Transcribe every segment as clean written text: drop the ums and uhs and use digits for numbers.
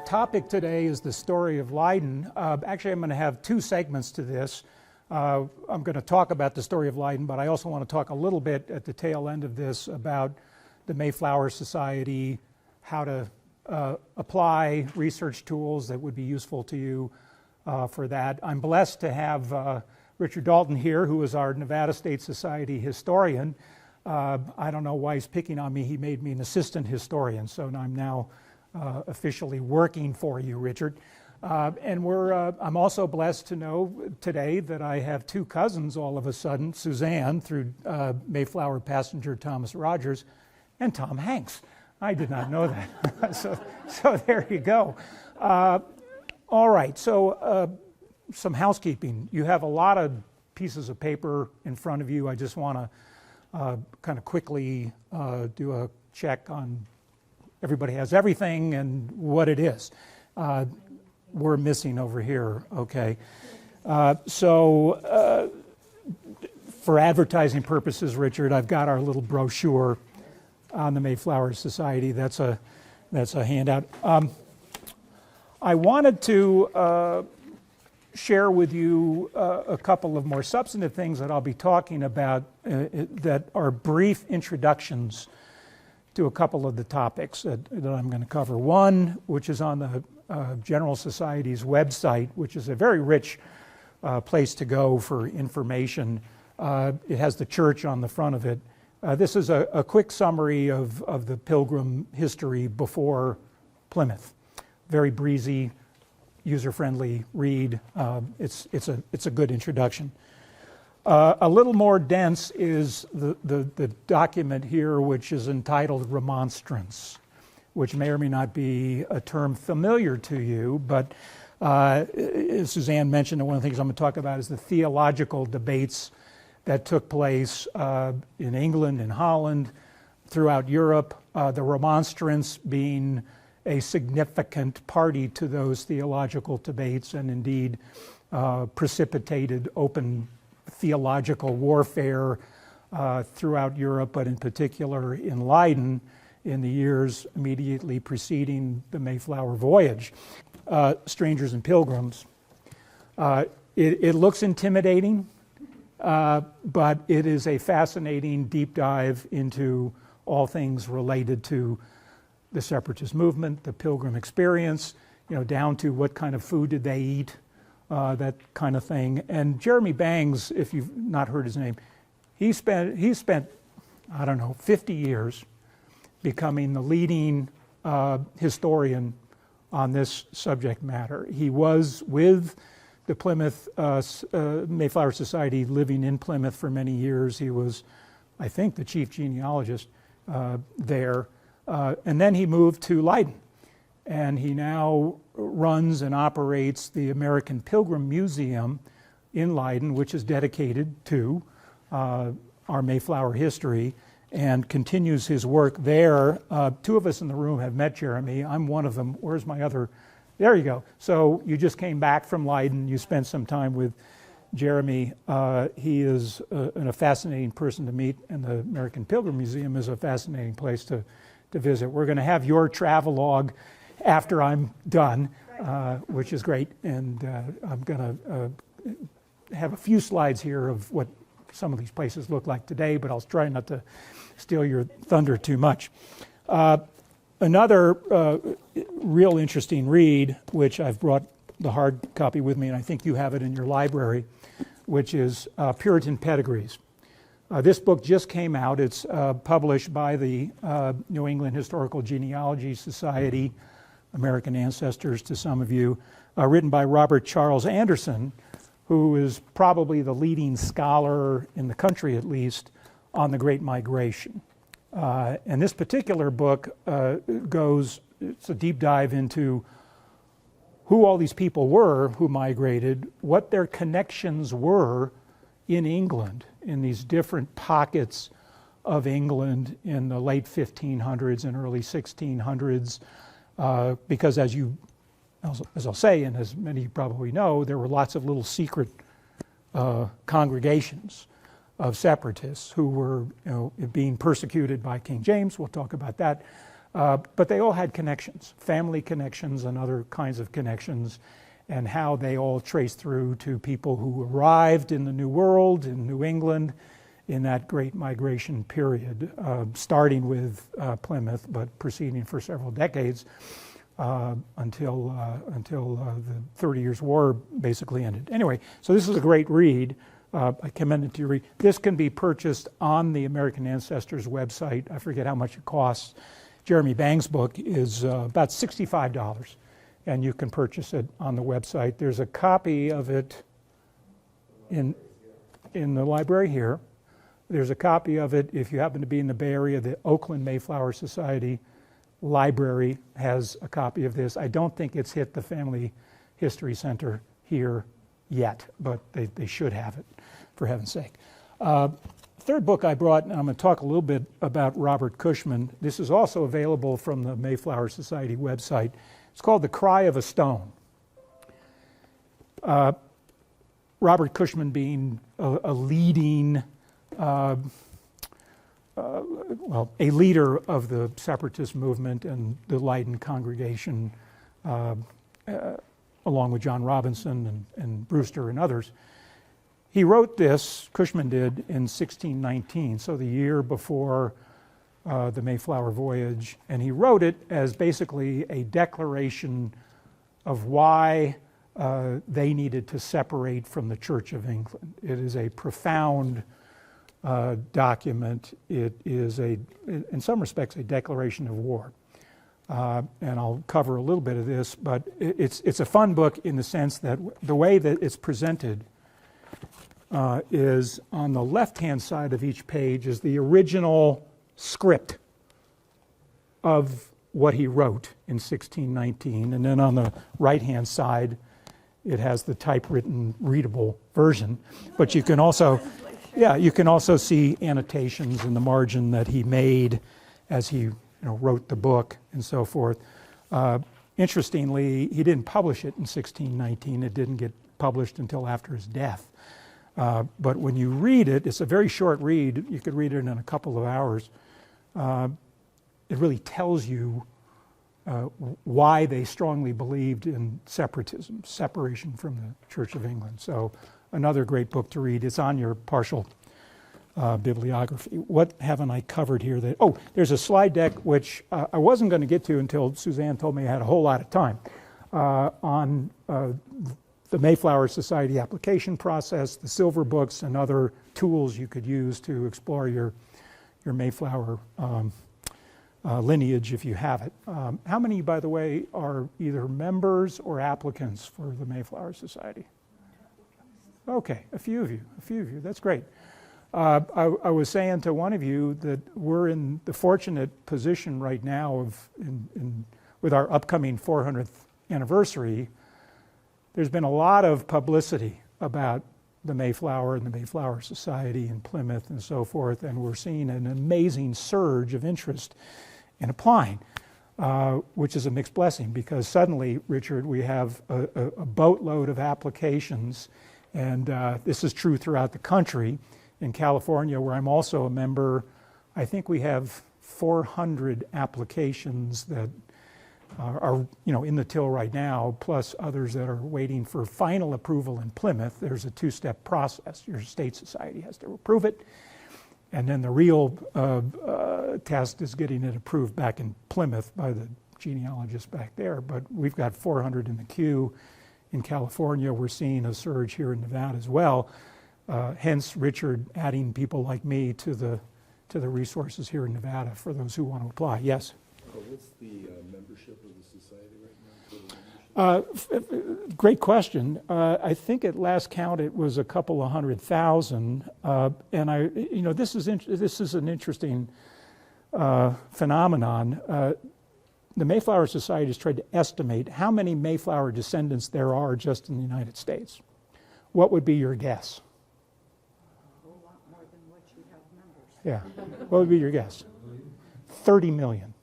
topic today is the story of Leiden. Actually, I'm going to have two segments to this. I'm going to talk about the story of Leiden, but I also want to talk a little bit at the tail end of this about the Mayflower Society, how to apply research tools that would be useful to you for that. I'm blessed to have Richard Dalton here, who is our Nevada State Society historian. I don't know why he's picking on me. He made me an assistant historian, so I'm now officially working for you, Richard. I'm also blessed to know today that I have two cousins all of a sudden, Suzanne through Mayflower passenger Thomas Rogers, and Tom Hanks. I did not know that. so there you go. All right, so some housekeeping. You have a lot of pieces of paper in front of you. I just want to kind of quickly do a check on everybody has everything and what it is. We're missing over here, okay. So for advertising purposes, Richard, I've got our little brochure on the Mayflower Society. That's a handout. I wanted to share with you a couple of more substantive things that I'll be talking about that are brief introductions to a couple of the topics that I'm going to cover. One, which is on the General Society's website, which is a very rich place to go for information. It has the church on the front of it. This is a quick summary of the Pilgrim history before Plymouth. Very breezy, user-friendly read. It's a good introduction. A little more dense is the document here, which is entitled Remonstrance, which may or may not be a term familiar to you, but as Suzanne mentioned, one of the things I'm going to talk about is the theological debates that took place in England, in Holland, throughout Europe, the Remonstrance being a significant party to those theological debates and indeed precipitated open theological warfare throughout Europe, but in particular in Leiden in the years immediately preceding the Mayflower voyage. Strangers and Pilgrims. It looks intimidating, but it is a fascinating deep dive into all things related to the Separatist movement, the Pilgrim experience, down to what kind of food did they eat, that kind of thing. And Jeremy Bangs, if you've not heard his name, he spent I don't know, 50 years becoming the leading historian on this subject matter. He was with the Plymouth Mayflower Society, living in Plymouth for many years. He was, I think, the chief genealogist there. And then he moved to Leiden. And he now runs and operates the American Pilgrim Museum in Leiden, which is dedicated to our Mayflower history, and continues his work there. Two of us in the room have met Jeremy. I'm one of them. Where's my other? There you go. So you just came back from Leiden. You spent some time with Jeremy. He is a fascinating person to meet, and the American Pilgrim Museum is a fascinating place to visit. We're going to have your travelogue after I'm done, which is great. And I'm going to have a few slides here of what some of these places look like today, but I'll try not to steal your thunder too much. Another real interesting read, which I've brought the hard copy with me, and I think you have it in your library, which is Puritan Pedigrees. This book just came out. It's published by the New England Historical Genealogy Society, American Ancestors to some of you, written by Robert Charles Anderson, who is probably the leading scholar in the country, at least, on the Great Migration. And this particular book it's a deep dive into who all these people were who migrated, what their connections were in England, in these different pockets of England in the late 1500s and early 1600s, because as I'll say, and as many of you probably know, there were lots of little secret congregations of separatists who were being persecuted by King James. We'll talk about that. But they all had connections, family connections and other kinds of connections, and how they all trace through to people who arrived in the New World, in New England, in that great migration period, starting with Plymouth, but proceeding for several decades until the 30 Years' War basically ended. Anyway, so this is a great read. I commend it to you. Read. This can be purchased on the American Ancestors website. I forget how much it costs. Jeremy Bang's book is about $65, and you can purchase it on the website. There's a copy of it in the library here. There's a copy of it if you happen to be in the Bay Area. The Oakland Mayflower Society library has a copy of this. I don't think it's hit the Family History Center here yet, but they should have it, for heaven's sake. Third book I brought, and I'm going to talk a little bit about Robert Cushman. This is also available from the Mayflower Society website. It's called The Cry of a Stone. Robert Cushman being a leading, a leader of the Separatist movement and the Leiden congregation, along with John Robinson and Brewster and others. He wrote this, Cushman did, in 1619, so the year before the Mayflower voyage, and he wrote it as basically a declaration of why they needed to separate from the Church of England. It is a profound document. It is, in some respects, a declaration of war. And I'll cover a little bit of this, but it's a fun book in the sense that the way that it's presented is on the left-hand side of each page is the original script of what he wrote in 1619, and then on the right-hand side it has the typewritten readable version. But you can also, you can also see annotations in the margin that he made as he wrote the book and so forth. Interestingly, he didn't publish it in 1619. It didn't get published until after his death. But when you read it, it's a very short read. You could read it in a couple of hours. It really tells you why they strongly believed in separatism, separation from the Church of England. So another great book to read. It's on your partial bibliography. What haven't I covered here? There's a slide deck which I wasn't going to get to until Suzanne told me I had a whole lot of time on the Mayflower Society application process, the silver books, and other tools you could use to explore your Mayflower lineage if you have it. How many, by the way, are either members or applicants for the Mayflower Society? Okay, a few of you, that's great. I was saying to one of you that we're in the fortunate position right now of, with our upcoming 400th anniversary, there's been a lot of publicity about the Mayflower and the Mayflower Society in Plymouth and so forth, and we're seeing an amazing surge of interest in applying, which is a mixed blessing because suddenly, Richard, we have a boatload of applications, and this is true throughout the country. In California, where I'm also a member, I think we have 400 applications that are in the till right now, plus others that are waiting for final approval in Plymouth. There's a two-step process. Your state society has to approve it, and then the real test is getting it approved back in Plymouth by the genealogist back there. But we've got 400 in the queue. In California, we're seeing a surge here in Nevada as well. Hence, Richard adding people like me to the resources here in Nevada for those who want to apply. Yes? What's the membership of the society right now? Great question. I think at last count it was a couple of 100,000, and this is an interesting phenomenon. The Mayflower Society has tried to estimate how many Mayflower descendants there are just in the United States. What would be your guess? A whole lot more than what you have members. Yeah. What would be your guess? 30 million.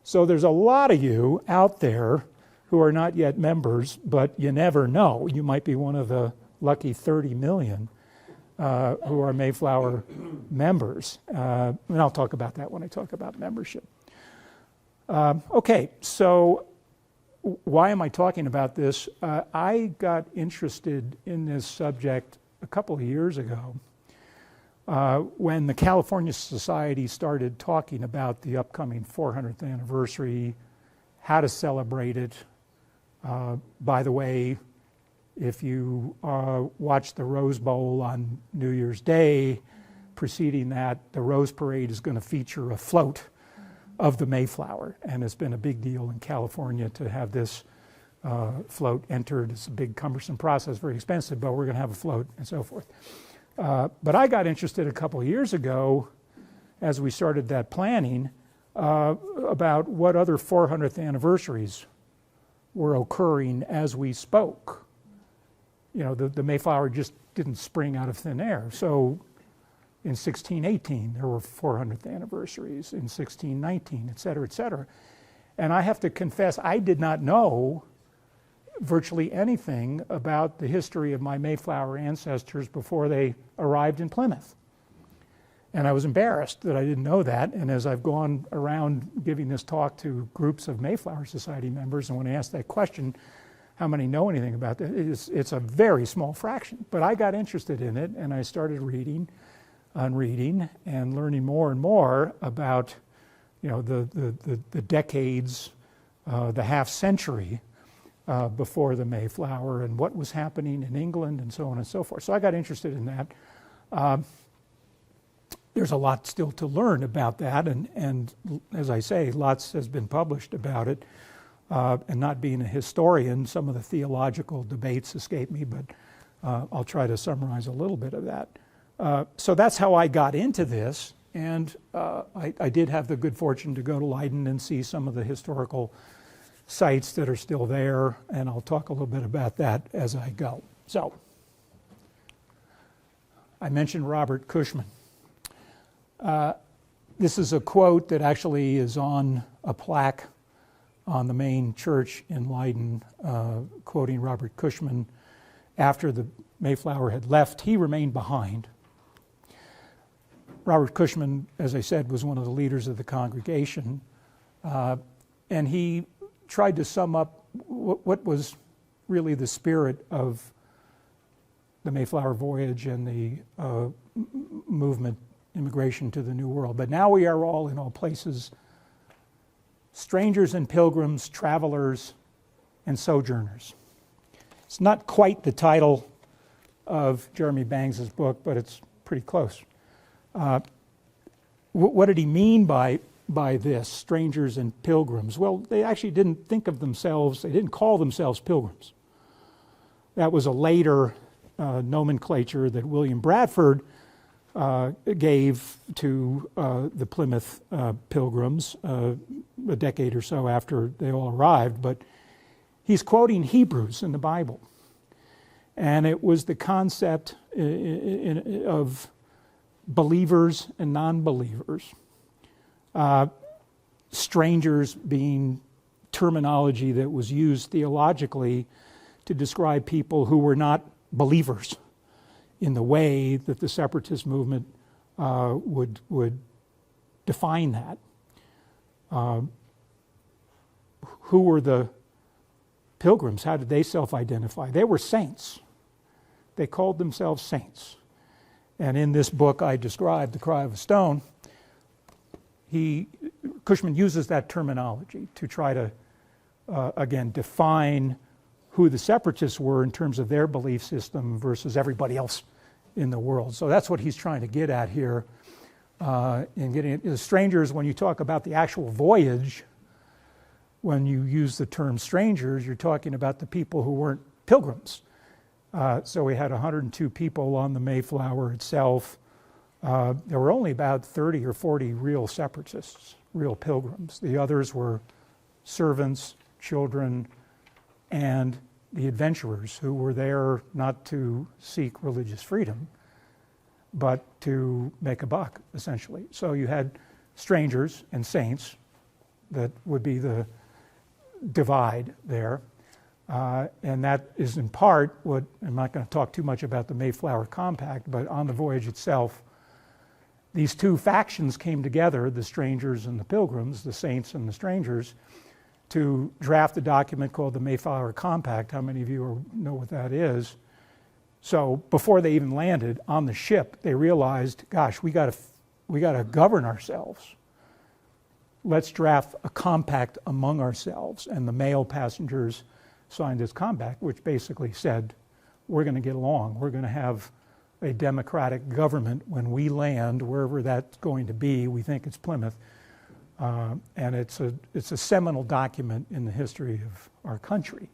So there's a lot of you out there who are not yet members, but you never know. You might be one of the lucky 30 million. who are Mayflower members. And I'll talk about that when I talk about membership. Okay, so why am I talking about this? I got interested in this subject a couple of years ago when the California Society started talking about the upcoming 400th anniversary, how to celebrate it. By the way, if you watch the Rose Bowl on New Year's Day, preceding that, the Rose Parade is going to feature a float of the Mayflower, and it's been a big deal in California to have this float entered. It's a big, cumbersome process, very expensive, but we're going to have a float and so forth. But I got interested a couple of years ago, as we started that planning, about what other 400th anniversaries were occurring as we spoke. You know, the Mayflower just didn't spring out of thin air. So in 1618, there were 400th anniversaries, in 1619, et cetera, et cetera. And I have to confess, I did not know virtually anything about the history of my Mayflower ancestors before they arrived in Plymouth. And I was embarrassed that I didn't know that. And as I've gone around giving this talk to groups of Mayflower Society members, and when I ask that question, how many know anything about that, it's a very small fraction. But I got interested in it, and I started reading and learning more and more about, you know, the decades, the half century before the Mayflower, and what was happening in England, and so on and so forth. So I got interested in that. There's a lot still to learn about that, and as I say, lots has been published about it. And not being a historian, some of the theological debates escape me, but I'll try to summarize a little bit of that. So that's how I got into this, and I did have the good fortune to go to Leiden and see some of the historical sites that are still there, and I'll talk a little bit about that as I go. So, I mentioned Robert Cushman. This is a quote that actually is on a plaque on the main church in Leiden, quoting Robert Cushman. After the Mayflower had left, he remained behind. Robert Cushman, as I said, was one of the leaders of the congregation, and he tried to sum up what was really the spirit of the Mayflower voyage and the movement, immigration to the New World. But now we are all in all places, strangers and pilgrims, travelers and sojourners. It's not quite the title of Jeremy Bangs' book, but it's pretty close. What did he mean by this, strangers and pilgrims? Well, they actually didn't think of themselves, they didn't call themselves pilgrims. That was a later nomenclature that William Bradford gave to the Plymouth Pilgrims a decade or so after they all arrived, but he's quoting Hebrews in the Bible. And it was the concept of believers and non-believers, strangers being terminology that was used theologically to describe people who were not believers in the way that the Separatist movement would define that. Who were the Pilgrims? How did they self-identify? They were saints. They called themselves saints. And in this book I described, The Cry of a Stone, Cushman uses that terminology to try to, again, define who the Separatists were in terms of their belief system versus everybody else in the world. So that's what he's trying to get at here in getting it. The strangers, when you talk about the actual voyage, when you use the term strangers, you're talking about the people who weren't pilgrims. So we had 102 people on the Mayflower itself. There were only about 30 or 40 real Separatists, real pilgrims. The others were servants, children, and the adventurers who were there not to seek religious freedom, but to make a buck, essentially. So you had strangers and saints. That would be the divide there. And that is in part what, I'm not going to talk too much about the Mayflower Compact, but on the voyage itself, these two factions came together, the strangers and the Pilgrims, the saints and the strangers, to draft a document called the Mayflower Compact. How many of you know what that is? So before they even landed on the ship, they realized, gosh, we got to govern ourselves. Let's draft a compact among ourselves. And the male passengers signed this compact, which basically said, we're going to get along. We're going to have a democratic government when we land, wherever that's going to be. We think it's Plymouth. And it's a seminal document in the history of our country.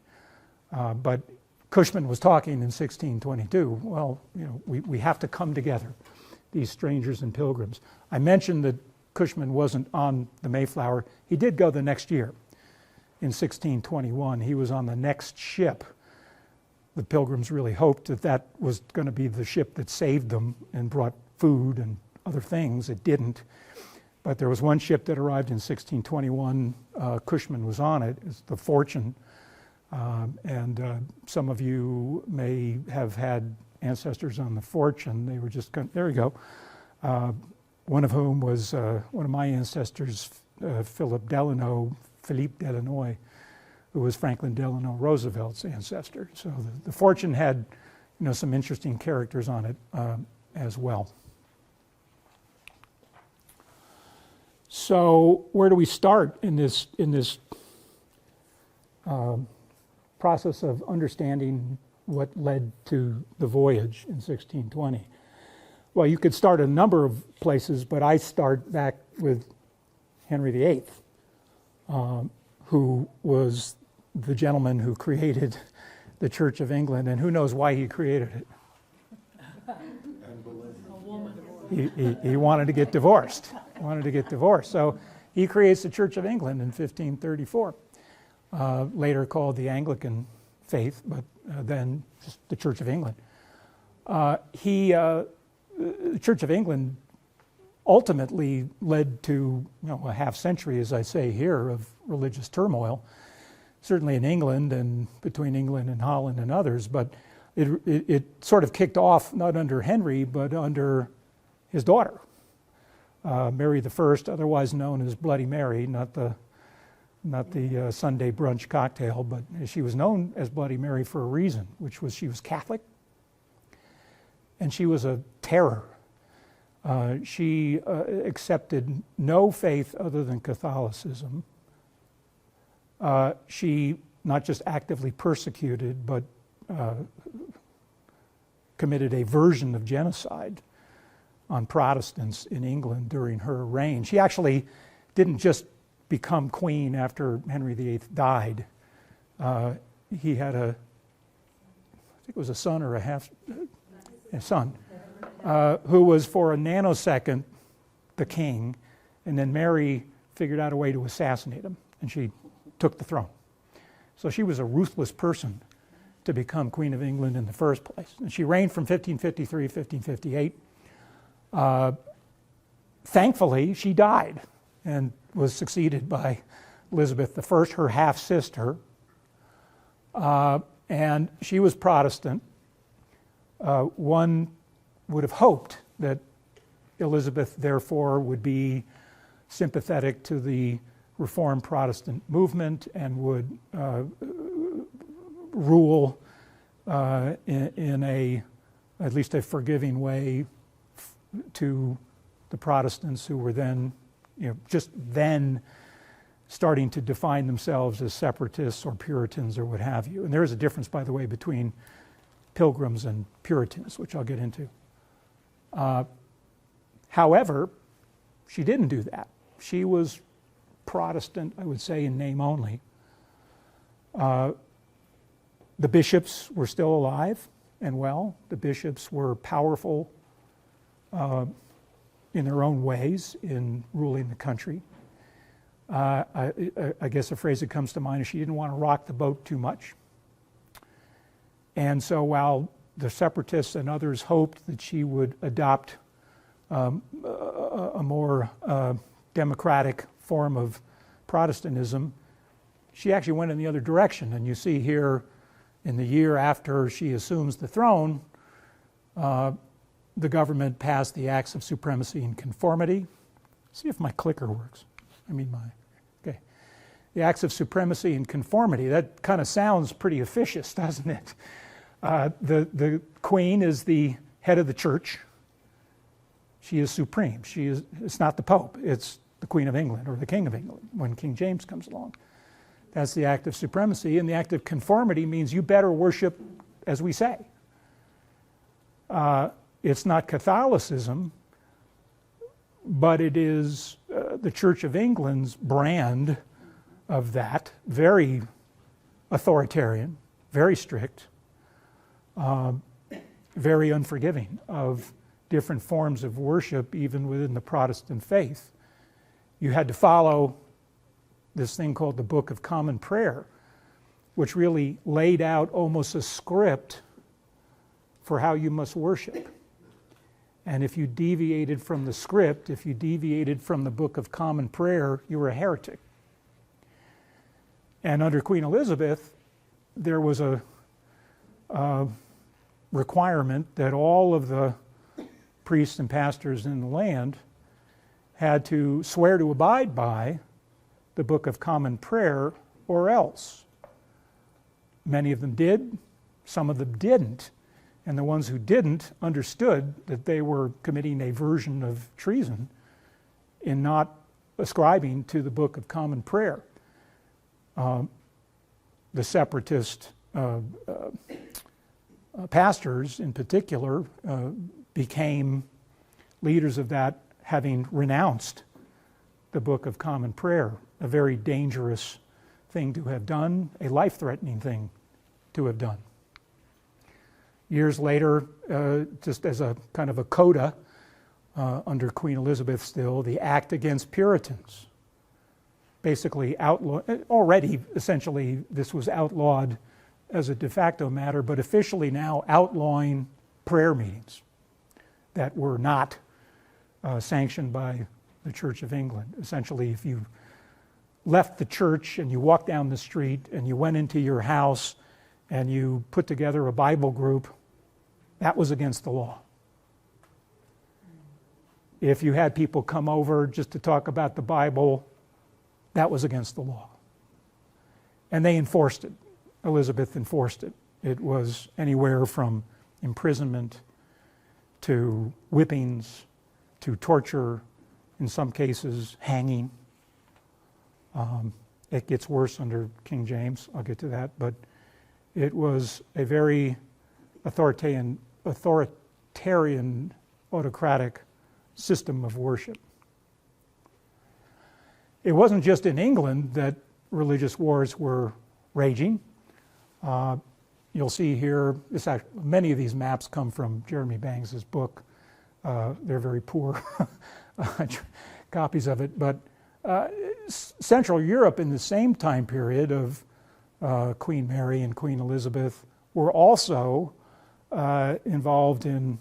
But Cushman was talking in 1622, well, we have to come together, these strangers and pilgrims. I mentioned that Cushman wasn't on the Mayflower. He did go the next year. In 1621, he was on the next ship. The Pilgrims really hoped that that was going to be the ship that saved them and brought food and other things. It didn't. But there was one ship that arrived in 1621. Cushman was on it. It's the Fortune. And some of you may have had ancestors on the Fortune. They were just, there you go. One of whom was one of my ancestors, Philippe Delano, who was Franklin Delano Roosevelt's ancestor. So the Fortune had, some interesting characters on it as well. So where do we start in this process of understanding what led to the voyage in 1620? Well, you could start a number of places, but I start back with Henry VIII, who was the gentleman who created the Church of England, and who knows why he created it. He wanted to get divorced. So he creates the Church of England in 1534, later called the Anglican faith, but then just the Church of England. The Church of England ultimately led to a half century, as I say here, of religious turmoil, certainly in England and between England and Holland and others, but it sort of kicked off not under Henry, but under his daughter, Mary I, otherwise known as Bloody Mary, not the Sunday brunch cocktail, but she was known as Bloody Mary for a reason, which was she was Catholic, and she was a terror. She accepted no faith other than Catholicism. She not just actively persecuted, but committed a version of genocide on Protestants in England during her reign. She actually didn't just become queen after Henry VIII died. He had I think it was a son or a son, who was for a nanosecond the king, and then Mary figured out a way to assassinate him, and she took the throne. So she was a ruthless person to become Queen of England in the first place. And she reigned from 1553 to 1558. Thankfully, she died and was succeeded by Elizabeth I, her half-sister. And she was Protestant. One would have hoped that Elizabeth, therefore, would be sympathetic to the Reformed Protestant movement and would rule in at least a forgiving way to the Protestants who were then, just then starting to define themselves as separatists or Puritans or what have you. And there is a difference, by the way, between Pilgrims and Puritans, which I'll get into. However, she didn't do that. She was Protestant, I would say, in name only. The bishops were still alive and well. The bishops were powerful in their own ways in ruling the country. I guess a phrase that comes to mind is she didn't want to rock the boat too much. And so while the Separatists and others hoped that she would adopt a more democratic form of Protestantism, she actually went in the other direction. And you see here, in the year after she assumes the throne, the government passed the Acts of Supremacy and Conformity. See if my clicker works. Okay. The Acts of Supremacy and Conformity. That kind of sounds pretty officious, doesn't it? The Queen is the head of the church. She is supreme. It's not the Pope. It's the Queen of England or the King of England when King James comes along. That's the act of supremacy. And the act of conformity means you better worship as we say. It's not Catholicism, but it is the Church of England's brand of that. Very authoritarian, very strict, very unforgiving of different forms of worship, even within the Protestant faith. You had to follow this thing called the Book of Common Prayer, which really laid out almost a script for how you must worship. And if you deviated from the script, if you deviated from the Book of Common Prayer, you were a heretic. And under Queen Elizabeth, there was a requirement that all of the priests and pastors in the land had to swear to abide by the Book of Common Prayer, or else. Many of them did, some of them didn't. And the ones who didn't understood that they were committing a version of treason in not ascribing to the Book of Common Prayer. The Separatist pastors, in particular, became leaders of that, having renounced the Book of Common Prayer, a very dangerous thing to have done, a life-threatening thing to have done. Years later, just as a kind of a coda under Queen Elizabeth still, the Act Against Puritans. Basically already essentially this was outlawed as a de facto matter, but officially now outlawing prayer meetings that were not sanctioned by the Church of England. Essentially, if you left the church and you walked down the street and you went into your house and you put together a Bible group, that was against the law. If you had people come over just to talk about the Bible, that was against the law. And they enforced it. Elizabeth enforced it. It was anywhere from imprisonment to whippings to torture, in some cases hanging. It gets worse under King James, I'll get to that, but it was a very authoritarian, autocratic system of worship. It wasn't just in England that religious wars were raging. You'll see here, many of these maps come from Jeremy Bangs' book. They're very poor copies of it, but Central Europe in the same time period of Queen Mary and Queen Elizabeth were also involved in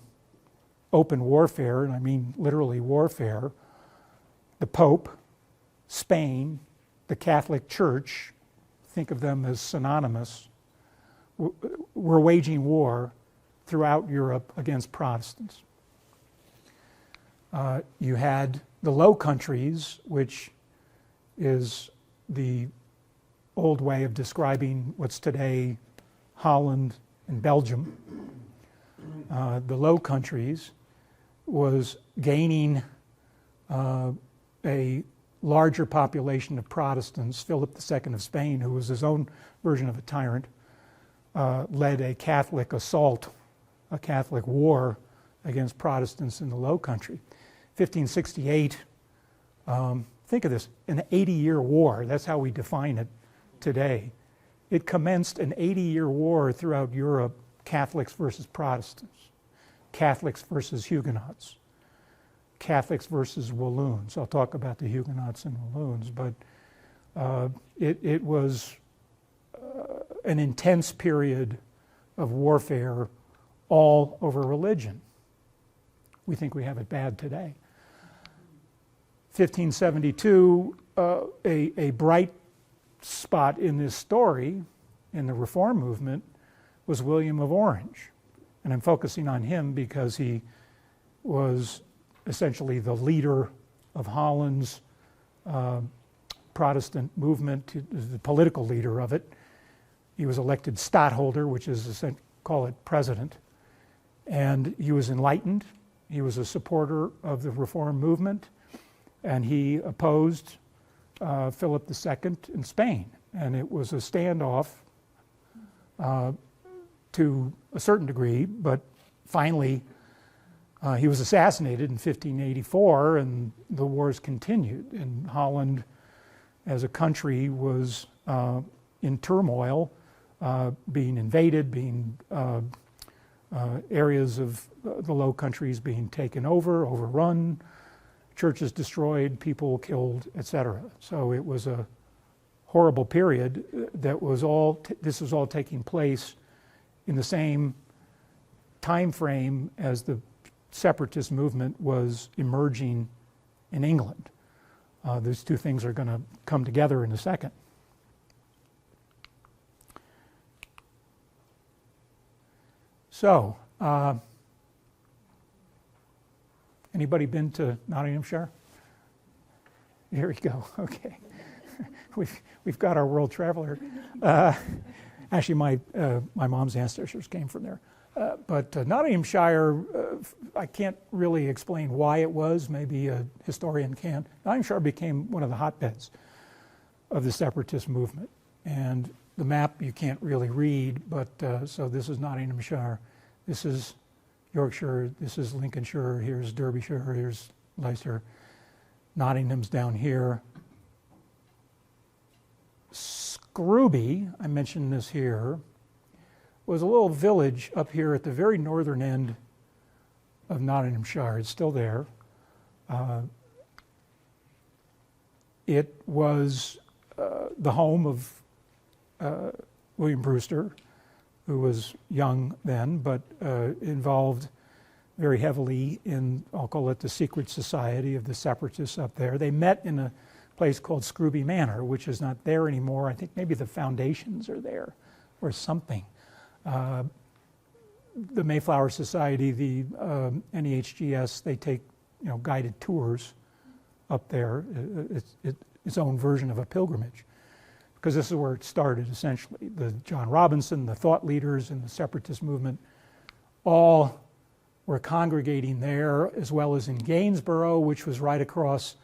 open warfare, and I mean literally warfare. The Pope, Spain, the Catholic Church, think of them as synonymous, were waging war throughout Europe against Protestants. You had the Low Countries, which is the old way of describing what's today Holland and Belgium. The Low Countries was gaining a larger population of Protestants. Philip II of Spain, who was his own version of a tyrant, led a Catholic assault, a Catholic war against Protestants in the Low Country. 1568, think of this, an 80-year war. That's how we define it today. It commenced an 80-year war throughout Europe, Catholics versus Protestants, Catholics versus Huguenots, Catholics versus Walloons. I'll talk about the Huguenots and Walloons, but it was an intense period of warfare all over religion. We think we have it bad today. 1572, a bright spot in this story, in the Reform movement, was William of Orange. And I'm focusing on him because he was essentially the leader of Holland's Protestant movement, the political leader of it. He was elected stadtholder, which is, call it president. And he was enlightened. He was a supporter of the Reform movement. And he opposed Philip II in Spain. And it was a standoff to a certain degree, but finally he was assassinated in 1584, and the wars continued. And Holland, as a country, was in turmoil, being invaded, being areas of the Low Countries being taken over, overrun, churches destroyed, people killed, etc. So it was a horrible period that was all, this was all taking place in the same time frame as the separatist movement was emerging in England. These two things are going to come together in a second. So, anybody been to Nottinghamshire? Here we go. Okay, we've got our world traveler. Actually, my mom's ancestors came from there. But Nottinghamshire, I can't really explain why it was. Maybe a historian can. Nottinghamshire became one of the hotbeds of the separatist movement. And the map you can't really read, but so this is Nottinghamshire, this is Yorkshire, this is Lincolnshire, here's Derbyshire, here's Leicester, Nottingham's down here. Scrooby, I mentioned this here, was a little village up here at the very northern end of Nottinghamshire. It's still there. It was the home of William Brewster, who was young then, but involved very heavily in, I'll call it the secret society of the Separatists up there. They met in a place called Scrooby Manor, which is not there anymore. I think maybe the foundations are there or something. The Mayflower Society, the NEHGS, they take guided tours up there. It's its own version of a pilgrimage, because this is where it started essentially. The John Robinson, the thought leaders in the separatist movement, all were congregating there, as well as in Gainsborough, which was right across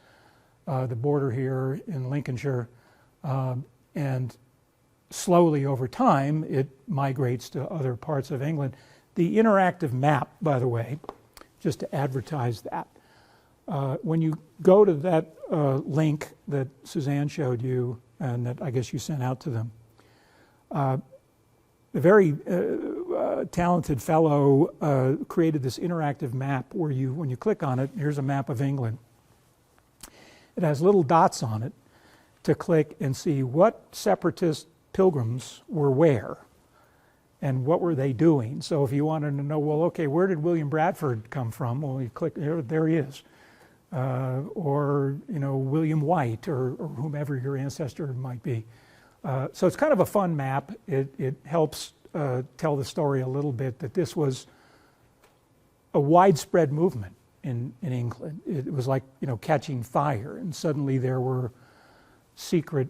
the border here in Lincolnshire. And slowly over time, it migrates to other parts of England. The interactive map, by the way, just to advertise that, when you go to that link that Suzanne showed you and that I guess you sent out to them, a very talented fellow created this interactive map where when you click on it, here's a map of England. It has little dots on it to click and see what separatist pilgrims were where and what were they doing. So if you wanted to know, well, okay, where did William Bradford come from? Well, you click, there he is. Or William White or whomever your ancestor might be. So it's kind of a fun map. It helps tell the story a little bit that this was a widespread movement in England. It was like catching fire, and suddenly there were secret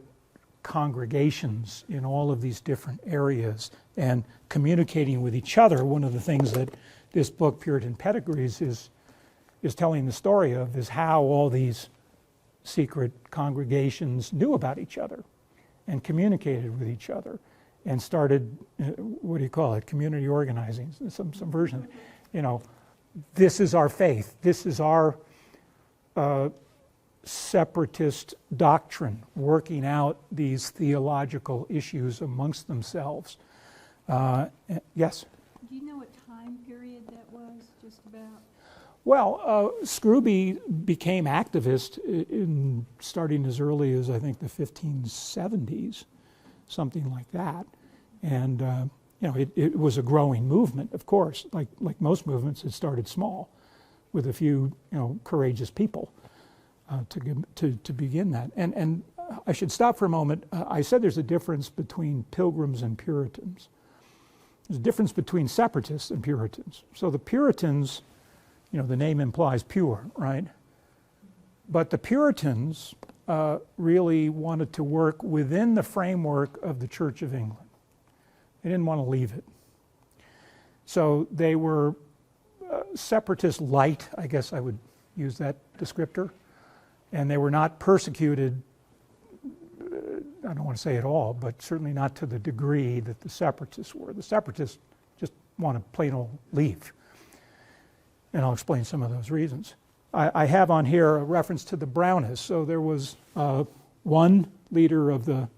congregations in all of these different areas and communicating with each other. One of the things that this book, Puritan Pedigrees, is telling the story of is how all these secret congregations knew about each other and communicated with each other and started, what do you call it, community organizing, some version of, this is our faith, this is our separatist doctrine, working out these theological issues amongst themselves. Yes? Do you know what time period that was, just about? Well, Scrooby became activist starting as early as I think the 1570s, something like that, and it was a growing movement. Of course, like most movements, it started small, with a few courageous people to begin that. And I should stop for a moment. I said there's a difference between Pilgrims and Puritans. There's a difference between Separatists and Puritans. So the Puritans, the name implies pure, right? But the Puritans really wanted to work within the framework of the Church of England. They didn't want to leave it. So they were Separatist light, I guess I would use that descriptor. And they were not persecuted, I don't want to say at all, but certainly not to the degree that the Separatists were. The Separatists just want to plain old leave. And I'll explain some of those reasons. I have on here a reference to the Brownists. So there was one leader of the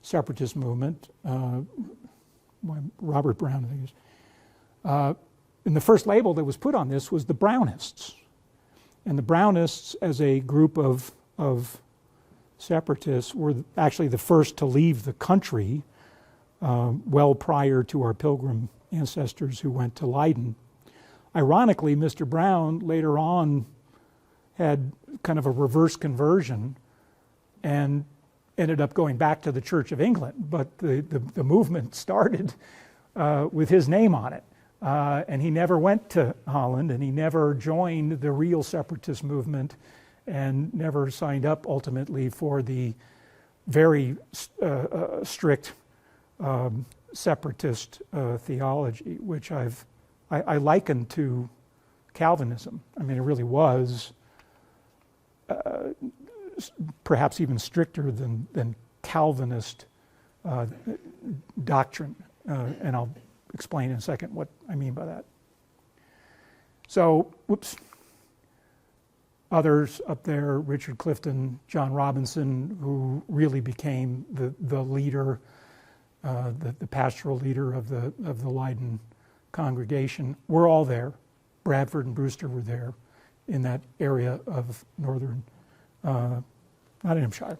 Separatist movement, Robert Brown, I think it is. And the first label that was put on this was the Brownists. And the Brownists, as a group of Separatists, were actually the first to leave the country well prior to our Pilgrim ancestors who went to Leiden. Ironically, Mr. Brown later on had kind of a reverse conversion and ended up going back to the Church of England. But the movement started with his name on it. And he never went to Holland, and he never joined the real separatist movement, and never signed up ultimately for the very strict separatist theology, which I liken to Calvinism. I mean, it really was perhaps even stricter than Calvinist doctrine, and I'll explain in a second what I mean by that. So, others up there, Richard Clifton, John Robinson, who really became the leader, the pastoral leader of the Leiden congregation, were all there. Bradford and Brewster were there in that area of northern Nottinghamshire.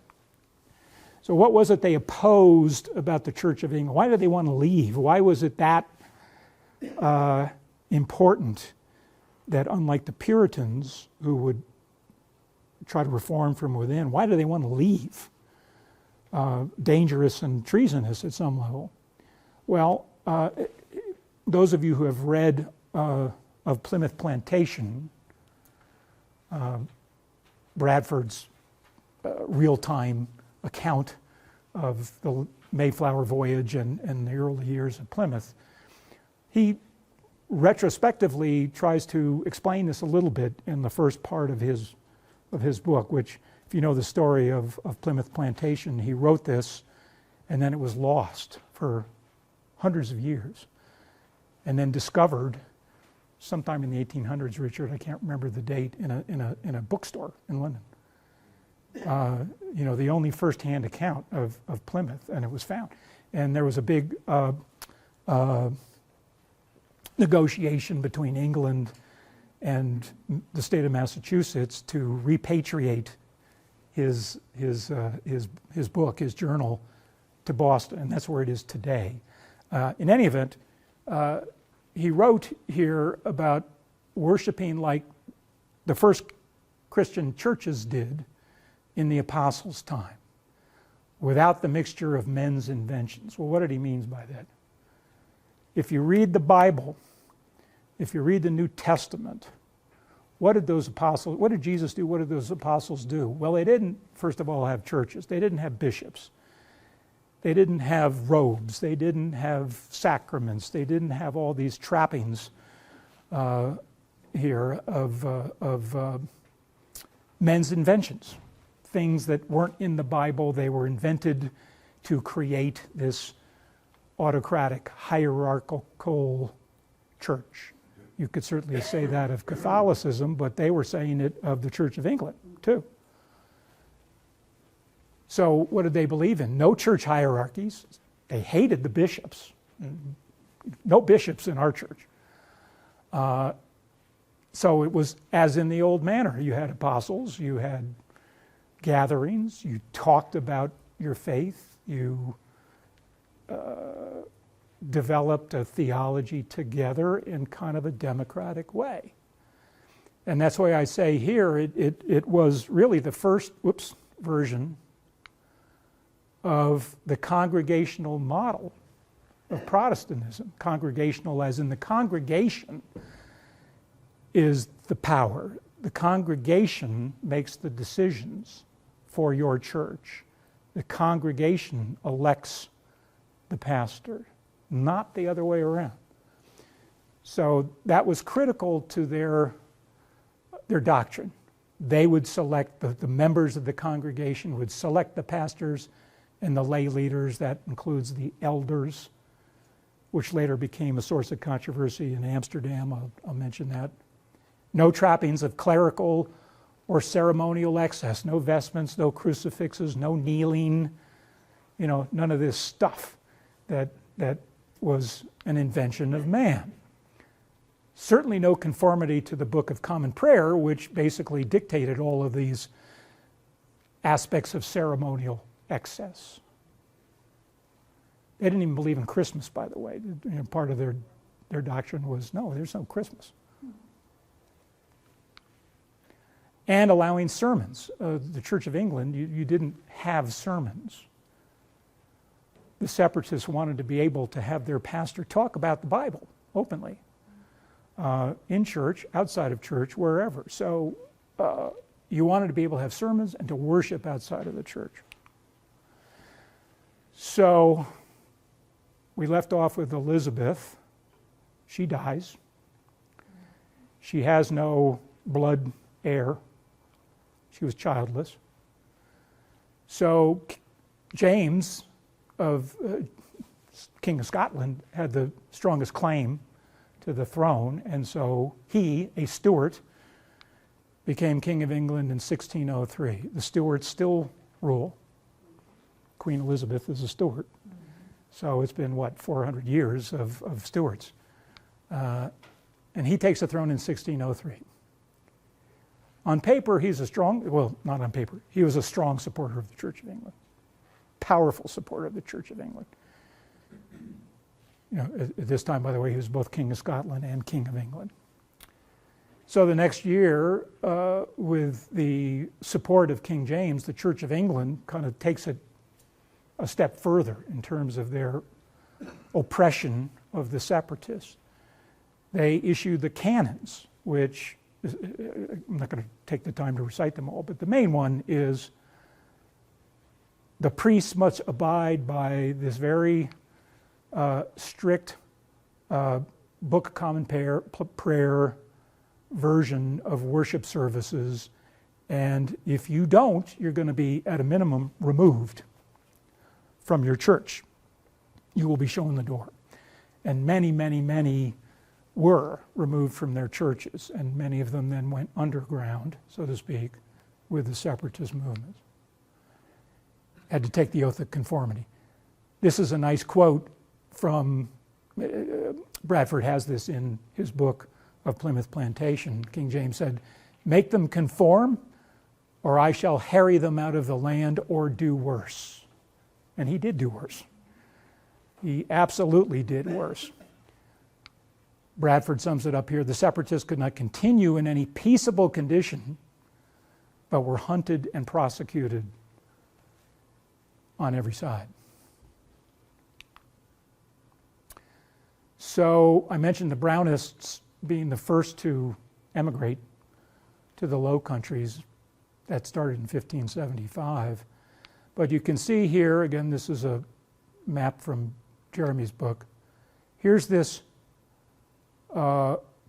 So what was it they opposed about the Church of England? Why did they want to leave? Why was it that important that, unlike the Puritans, who would try to reform from within, why do they want to leave? Dangerous and treasonous at some level. Well, those of you who have read of Plymouth Plantation, Bradford's real-time account of the Mayflower voyage and the early years of Plymouth, he retrospectively tries to explain this a little bit in the first part of his book, which, if you know the story of Plymouth Plantation, he wrote this and then it was lost for hundreds of years, and then discovered sometime in the 1800s, Richard, I can't remember the date, in a bookstore in London. The only first-hand account of Plymouth, and it was found. And there was a big negotiation between England and the state of Massachusetts to repatriate his book, his journal, to Boston, and that's where it is today. In any event, he wrote here about worshiping like the first Christian churches did in the apostles' time, without the mixture of men's inventions. Well, what did he mean by that? If you read the Bible, if you read the New Testament, what did Jesus do? What did those apostles do? Well, they didn't, first of all, have churches. They didn't have bishops. They didn't have robes. They didn't have sacraments. They didn't have all these trappings here of men's inventions, things that weren't in the Bible. They were invented to create this autocratic, hierarchical church. You could certainly say that of Catholicism, but they were saying it of the Church of England, too. So what did they believe in? No church hierarchies. They hated the bishops. No bishops in our church. So it was as in the old manner. You had apostles, you had gatherings, you talked about your faith, you developed a theology together in kind of a democratic way. And that's why I say here it was really the first version of the congregational model of Protestantism. Congregational as in the congregation is the power. The congregation makes the decisions for your church. The congregation elects the pastor, not the other way around. So that was critical to their doctrine. They would select, the members of the congregation would select the pastors and the lay leaders. That includes the elders, which later became a source of controversy in Amsterdam. I'll mention that. No trappings of clerical or ceremonial excess, no vestments, no crucifixes, no kneeling, none of this stuff that was an invention of man. Certainly no conformity to the Book of Common Prayer, which basically dictated all of these aspects of ceremonial excess. They didn't even believe in Christmas, by the way. Part of their doctrine was, no, there's no Christmas. And allowing sermons. The Church of England, you didn't have sermons. The Separatists wanted to be able to have their pastor talk about the Bible openly. In church, outside of church, wherever. So you wanted to be able to have sermons and to worship outside of the church. So we left off with Elizabeth. She dies. She has no blood heir. She was childless. So James, King of Scotland, had the strongest claim to the throne, and so he, a Stuart, became King of England in 1603. The Stuarts still rule. Queen Elizabeth is a Stuart. So it's been, 400 years of Stuarts. And he takes the throne in 1603. On paper, he's not on paper, he was a strong supporter of the Church of England. Powerful supporter of the Church of England. At this time, by the way, he was both King of Scotland and King of England. So the next year, with the support of King James, the Church of England kind of takes it a step further in terms of their oppression of the Separatists. They issued the canons, which, I'm not going to take the time to recite them all, but the main one is the priests must abide by this very strict Book of Common Prayer version of worship services, and if you don't, you're going to be, at a minimum, removed from your church. You will be shown the door. And many, many, many were removed from their churches, and many of them then went underground, so to speak, with the separatist movement. Had to take the oath of conformity. This is a nice quote from, Bradford has this in his book of Plymouth Plantation. King James said, "Make them conform, or I shall harry them out of the land, or do worse." And he did do worse. He absolutely did worse. Bradford sums it up here: the Separatists could not continue in any peaceable condition, but were hunted and prosecuted on every side. So I mentioned the Brownists being the first to emigrate to the Low Countries. That started in 1575. But you can see here, again, this is a map from Jeremy's book. Here's this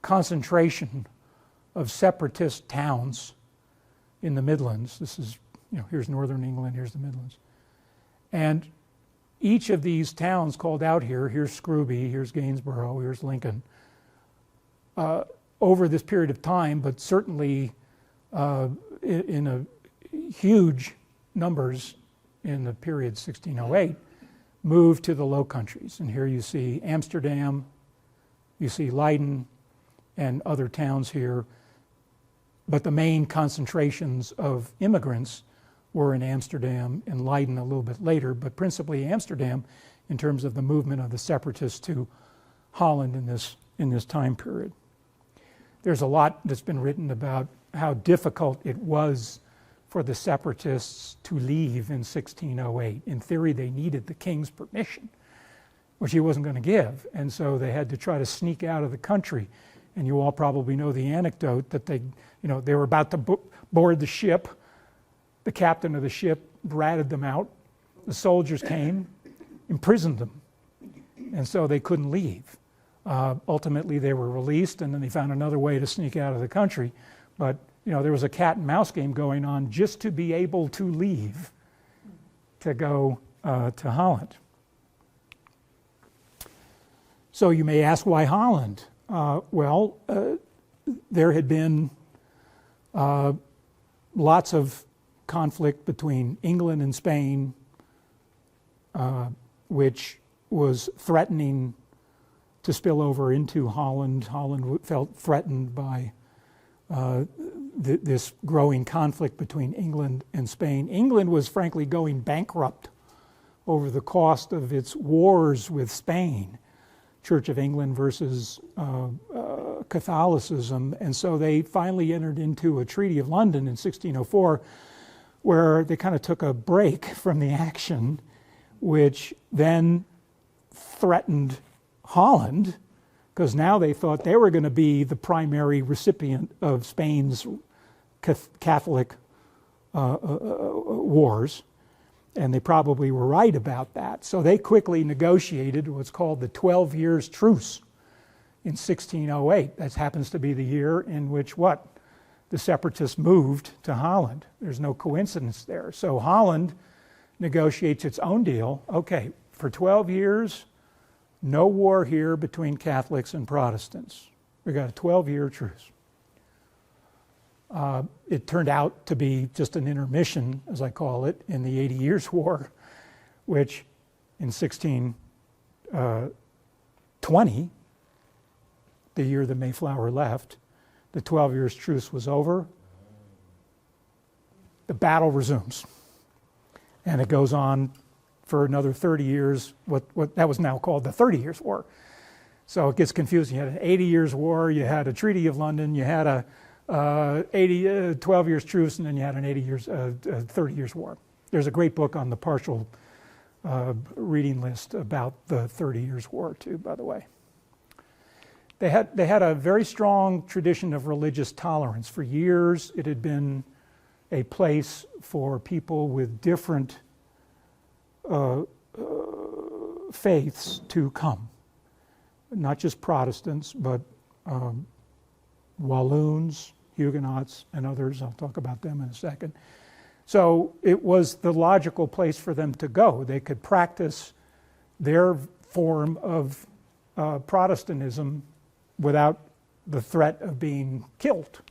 concentration of separatist towns in the Midlands. This is, here's northern England, here's the Midlands. And each of these towns called out here, here's Scrooby, here's Gainsborough, here's Lincoln, over this period of time, but certainly in a huge numbers in the period 1608, moved to the Low Countries. And here you see Amsterdam, you see Leiden, and other towns here. But the main concentrations of immigrants were in Amsterdam and Leiden a little bit later, but principally Amsterdam in terms of the movement of the separatists to Holland in this time period. There's a lot that's been written about how difficult it was for the Separatists to leave in 1608. In theory, they needed the king's permission, which he wasn't going to give, and so they had to try to sneak out of the country. And you all probably know the anecdote that they were about to board the ship. The captain of the ship ratted them out. The soldiers came, imprisoned them, and so they couldn't leave. Ultimately, they were released, and then they found another way to sneak out of the country. But there was a cat and mouse game going on just to be able to leave, to go to Holland. So you may ask, why Holland? There had been lots of conflict between England and Spain, which was threatening to spill over into Holland. Holland felt threatened by this growing conflict between England and Spain. England was frankly going bankrupt over the cost of its wars with Spain, Church of England versus Catholicism, and so they finally entered into a Treaty of London in 1604 where they kind of took a break from the action, which then threatened Holland, because now they thought they were going to be the primary recipient of Spain's Catholic wars, and they probably were right about that. So they quickly negotiated what's called the 12 Years' Truce in 1608. That happens to be the year in which what? The Separatists moved to Holland. There's no coincidence there. So Holland negotiates its own deal. Okay, for 12 years, no war here between Catholics and Protestants. We got a 12-year truce. It turned out to be just an intermission, as I call it, in the 80 Years' War, which in 1620, the year the Mayflower left, the 12 years truce was over. The battle resumes. And it goes on for another 30 years, what that was now called the 30 Years' War. So it gets confusing. You had an 80 Years' War, you had a Treaty of London, you had a 12 years truce, and then you had an 30 Years' War. There's a great book on the partial reading list about the 30 Years' War too, by the way. They had a very strong tradition of religious tolerance. For years, it had been a place for people with different faiths to come. Not just Protestants, but Walloons, Huguenots, and others. I'll talk about them in a second. So it was the logical place for them to go. They could practice their form of Protestantism without the threat of being killed.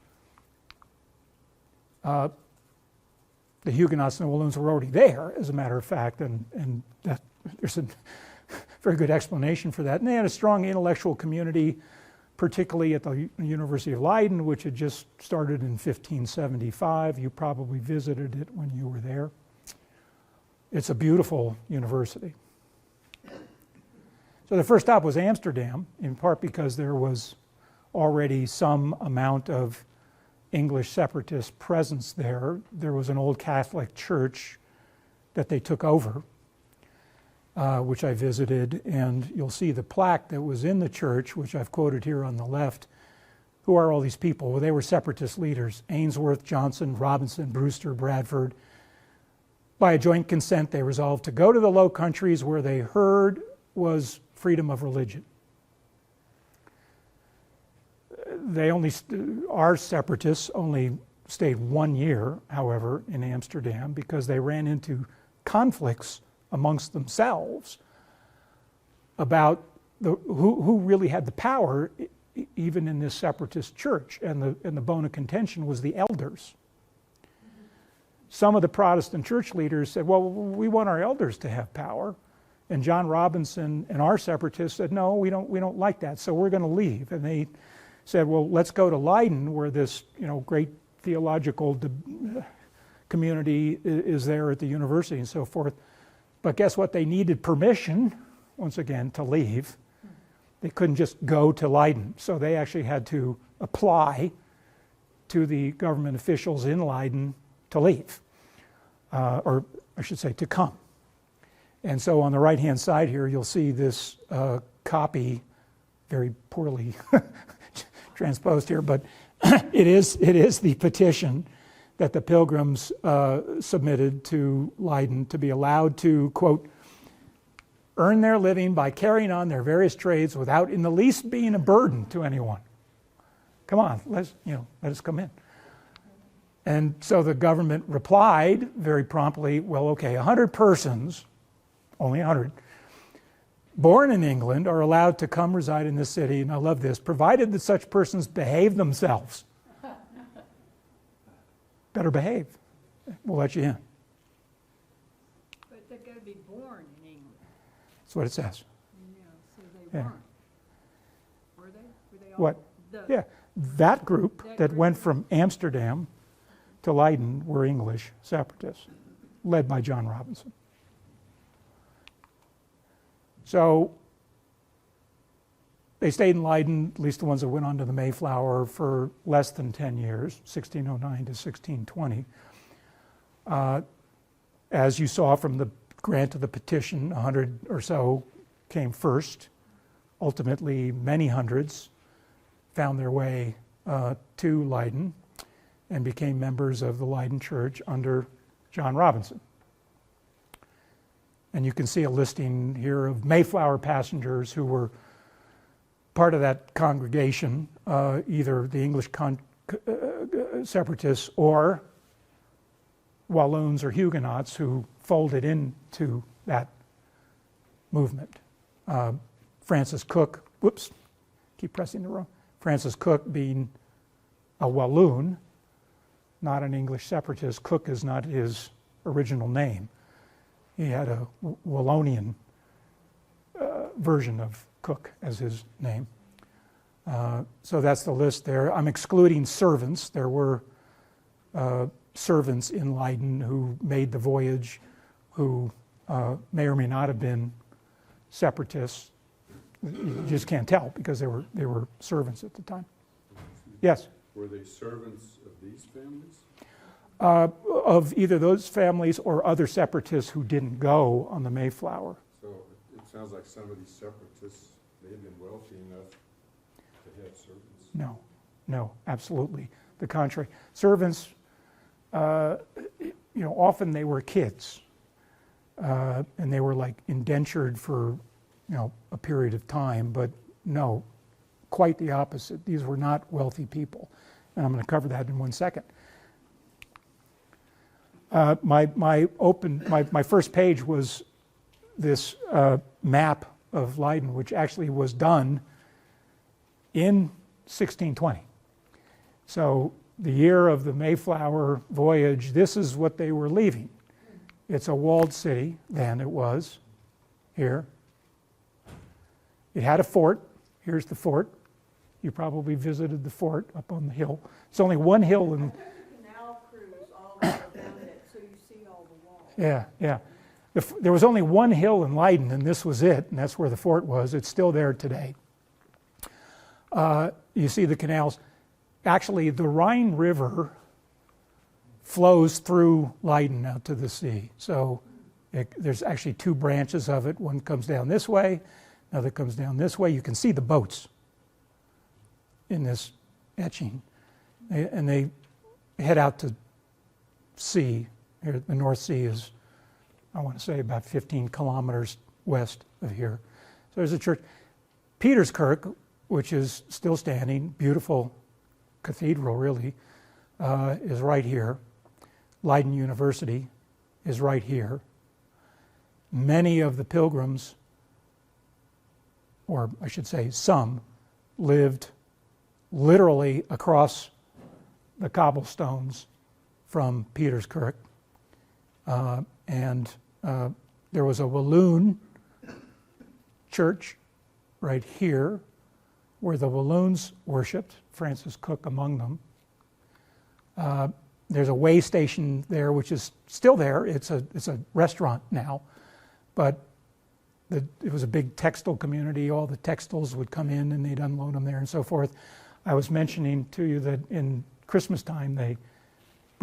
The Huguenots and the Walloons were already there, as a matter of fact, and that, there's a very good explanation for that. And they had a strong intellectual community, particularly at the University of Leiden, which had just started in 1575. You probably visited it when you were there. It's a beautiful university. So the first stop was Amsterdam, in part because there was already some amount of English separatist presence there. There was an old Catholic church that they took over, which I visited, and you'll see the plaque that was in the church, which I've quoted here on the left. Who are all these people? Well, they were separatist leaders: Ainsworth, Johnson, Robinson, Brewster, Bradford. By a joint consent, they resolved to go to the Low Countries where they heard was freedom of religion. Our separatists only stayed 1 year, however, in Amsterdam, because they ran into conflicts amongst themselves about who really had the power, even in this separatist church. And the bone of contention was the elders. Some of the Protestant church leaders said, well, we want our elders to have power. And John Robinson and our separatists said, no, we don't like that, so we're going to leave. And they said, well, let's go to Leiden, where this great theological community is there at the university and so forth. But guess what? They needed permission, once again, to leave. They couldn't just go to Leiden. So they actually had to apply to the government officials in Leiden to leave, or I should say to come. And so on the right-hand side here, you'll see this copy, very poorly transposed here, but it is the petition that the Pilgrims submitted to Leiden to be allowed to, quote, earn their living by carrying on their various trades without in the least being a burden to anyone. Come on, let us come in. And so the government replied very promptly, well, okay, 100 persons, only 100, born in England are allowed to come reside in this city, and I love this, provided that such persons behave themselves. Better behave. We'll let you in. But they've got to be born in England. That's what it says. Yeah, so they Yeah. weren't. Were they? Were they all? What? Yeah, that group That that group. went from Amsterdam to Leiden were English Separatists, led by John Robinson. So they stayed in Leiden, at least the ones that went on to the Mayflower, for less than 10 years, 1609 to 1620. As you saw from the grant of the petition, 100 or so came first. Ultimately, many hundreds found their way to Leiden and became members of the Leiden Church under John Robinson. And you can see a listing here of Mayflower passengers who were part of that congregation, either the English Separatists or Walloons or Huguenots who folded into that movement. Francis Cook, whoops, keep pressing the wrong. Francis Cook being a Walloon, not an English Separatist. Cook is not his original name. He had a Wallonian version of Cook as his name. So that's the list there. I'm excluding servants. There were servants in Leiden who made the voyage, who may or may not have been Separatists. You just can't tell because they were servants at the time. Yes? Were they servants of these families? Of either those families or other Separatists who didn't go on the Mayflower. So it sounds like some of these separatists may have been wealthy enough to have servants. No, absolutely. The contrary. Servants, often they were kids, and they were like indentured for, a period of time. But no, quite the opposite. These were not wealthy people, and I'm going to cover that in 1 second. My first page was this map of Leiden, which actually was done in 1620. So the year of the Mayflower voyage, this is what they were leaving. It's a walled city, then it was, here. It had a fort. Here's the fort. You probably visited the fort up on the hill. It's only one hill in... Canal cruise all the way around it, so you see all the walls. Yeah. There was only one hill in Leiden, and this was it, and that's where the fort was. It's still there today. You see the canals. Actually, the Rhine River flows through Leiden out to the sea. So there's actually two branches of it. One comes down this way, another comes down this way. You can see the boats in this etching. And they head out to sea. Here, the North Sea is, I want to say, about 15 kilometers west of here. So there's a church. Peterskirk, which is still standing, beautiful cathedral really, is right here. Leiden University is right here. Many of the Pilgrims, or I should say some, lived literally across the cobblestones from Peterskirk. And there was a Walloon church right here where the Walloons worshipped, Francis Cook among them. There's a way station there, which is still there. It's a restaurant now, but it was a big textile community. All the textiles would come in and they'd unload them there and so forth. I was mentioning to you that in Christmas time they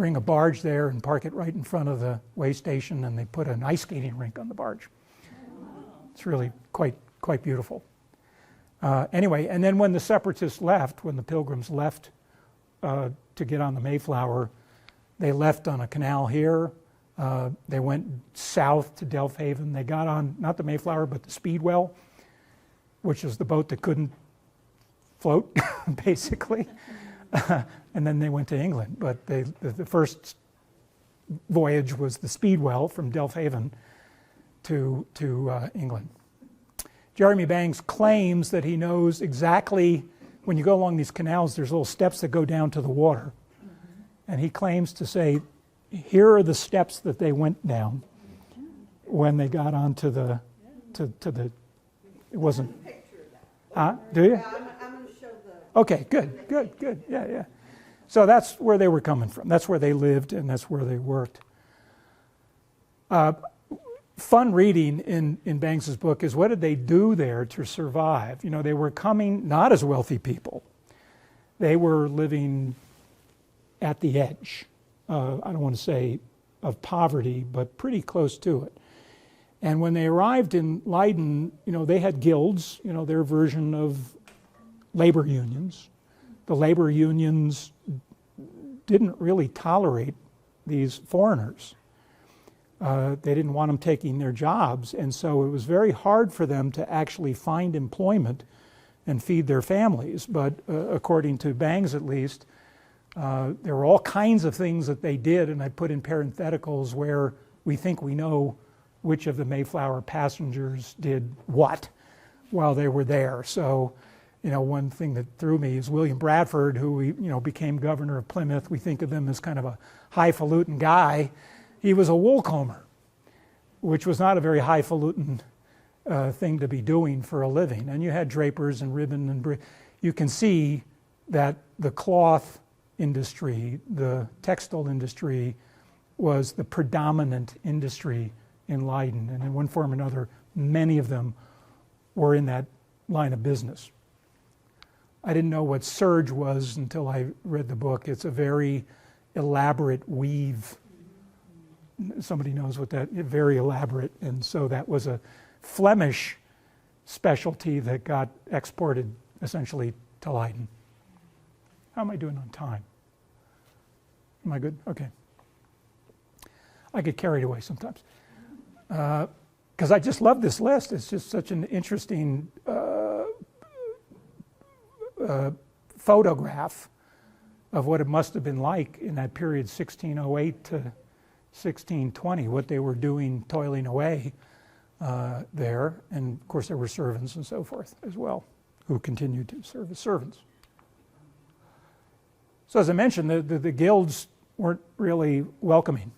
bring a barge there and park it right in front of the way station, and they put an ice skating rink on the barge. It's really quite beautiful. Anyway, and then when the Separatists left, when the Pilgrims left to get on the Mayflower, they left on a canal here. They went south to Delfhaven. They got on, not the Mayflower, but the Speedwell, which is the boat that couldn't float, basically. And then they went to England. But the first voyage was the Speedwell from Delfhaven to England. Jeremy Bangs claims that he knows exactly, when you go along these canals, there's little steps that go down to the water. And he claims to say, here are the steps that they went down when they got onto the, to the, it wasn't, do you? Yeah, I'm going to show the... Okay, good, yeah. So that's where they were coming from. That's where they lived, and that's where they worked. Fun reading in Banks's book is, what did they do there to survive? You know, they were coming not as wealthy people. They were living at the edge. I don't want to say of poverty, but pretty close to it. And when they arrived in Leiden, you know, they had guilds, you know, their version of labor unions. The labor unions didn't really tolerate these foreigners. They didn't want them taking their jobs, and so it was very hard for them to actually find employment and feed their families. But according to Bangs at least, there were all kinds of things that they did, and I put in parentheticals where we think we know which of the Mayflower passengers did what while they were there. So, you know, one thing that threw me is William Bradford, who became governor of Plymouth. We think of him as kind of a highfalutin guy. He was a wool comber, which was not a very highfalutin thing to be doing for a living. And you had drapers and ribbon and you can see that the cloth industry, the textile industry, was the predominant industry in Leiden. And in one form or another, many of them were in that line of business. I didn't know what serge was until I read the book. It's a very elaborate weave. Somebody knows what that, very elaborate. And so that was a Flemish specialty that got exported essentially to Leiden. How am I doing on time? Am I good? Okay. I get carried away sometimes. Because I just love this list. It's just such an interesting photograph of what it must have been like in that period, 1608 to 1620, what they were doing, toiling away there. And of course there were servants and so forth as well, who continued to serve as servants. So as I mentioned, the guilds weren't really welcoming.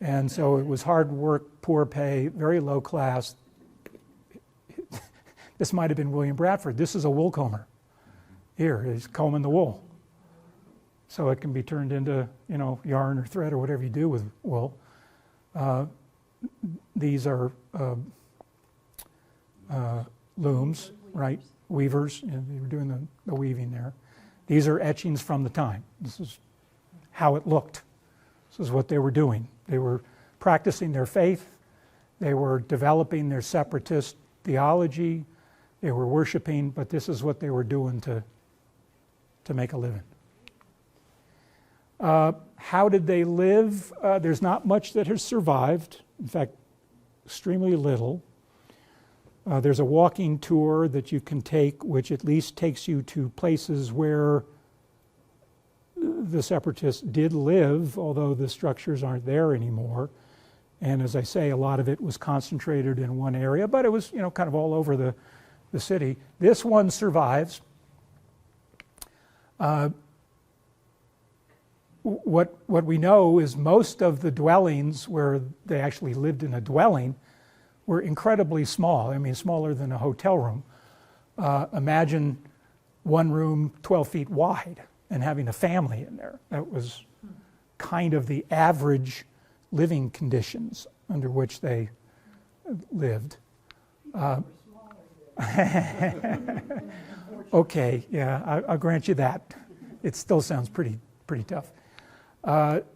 And so it was hard work, poor pay, very low class. This might have been William Bradford. This is a wool comber. Here, he's combing the wool. So it can be turned into, yarn or thread or whatever you do with wool. These are looms, right? Weavers. They were doing the weaving there. These are etchings from the time. This is how it looked. This is what they were doing. They were practicing their faith. They were developing their separatist theology. They were worshiping, but this is what they were doing to make a living. How did they live? There's not much that has survived. In fact, extremely little. There's a walking tour that you can take, which at least takes you to places where the Separatists did live, although the structures aren't there anymore. And as I say, a lot of it was concentrated in one area, but it was, kind of all over the city. This one survives. What we know is most of the dwellings where they actually lived in a dwelling were incredibly small. I mean, smaller than a hotel room. Imagine one room 12 feet wide and having a family in there. That was kind of the average living conditions under which they lived. Okay, yeah, I'll grant you that. It still sounds pretty tough.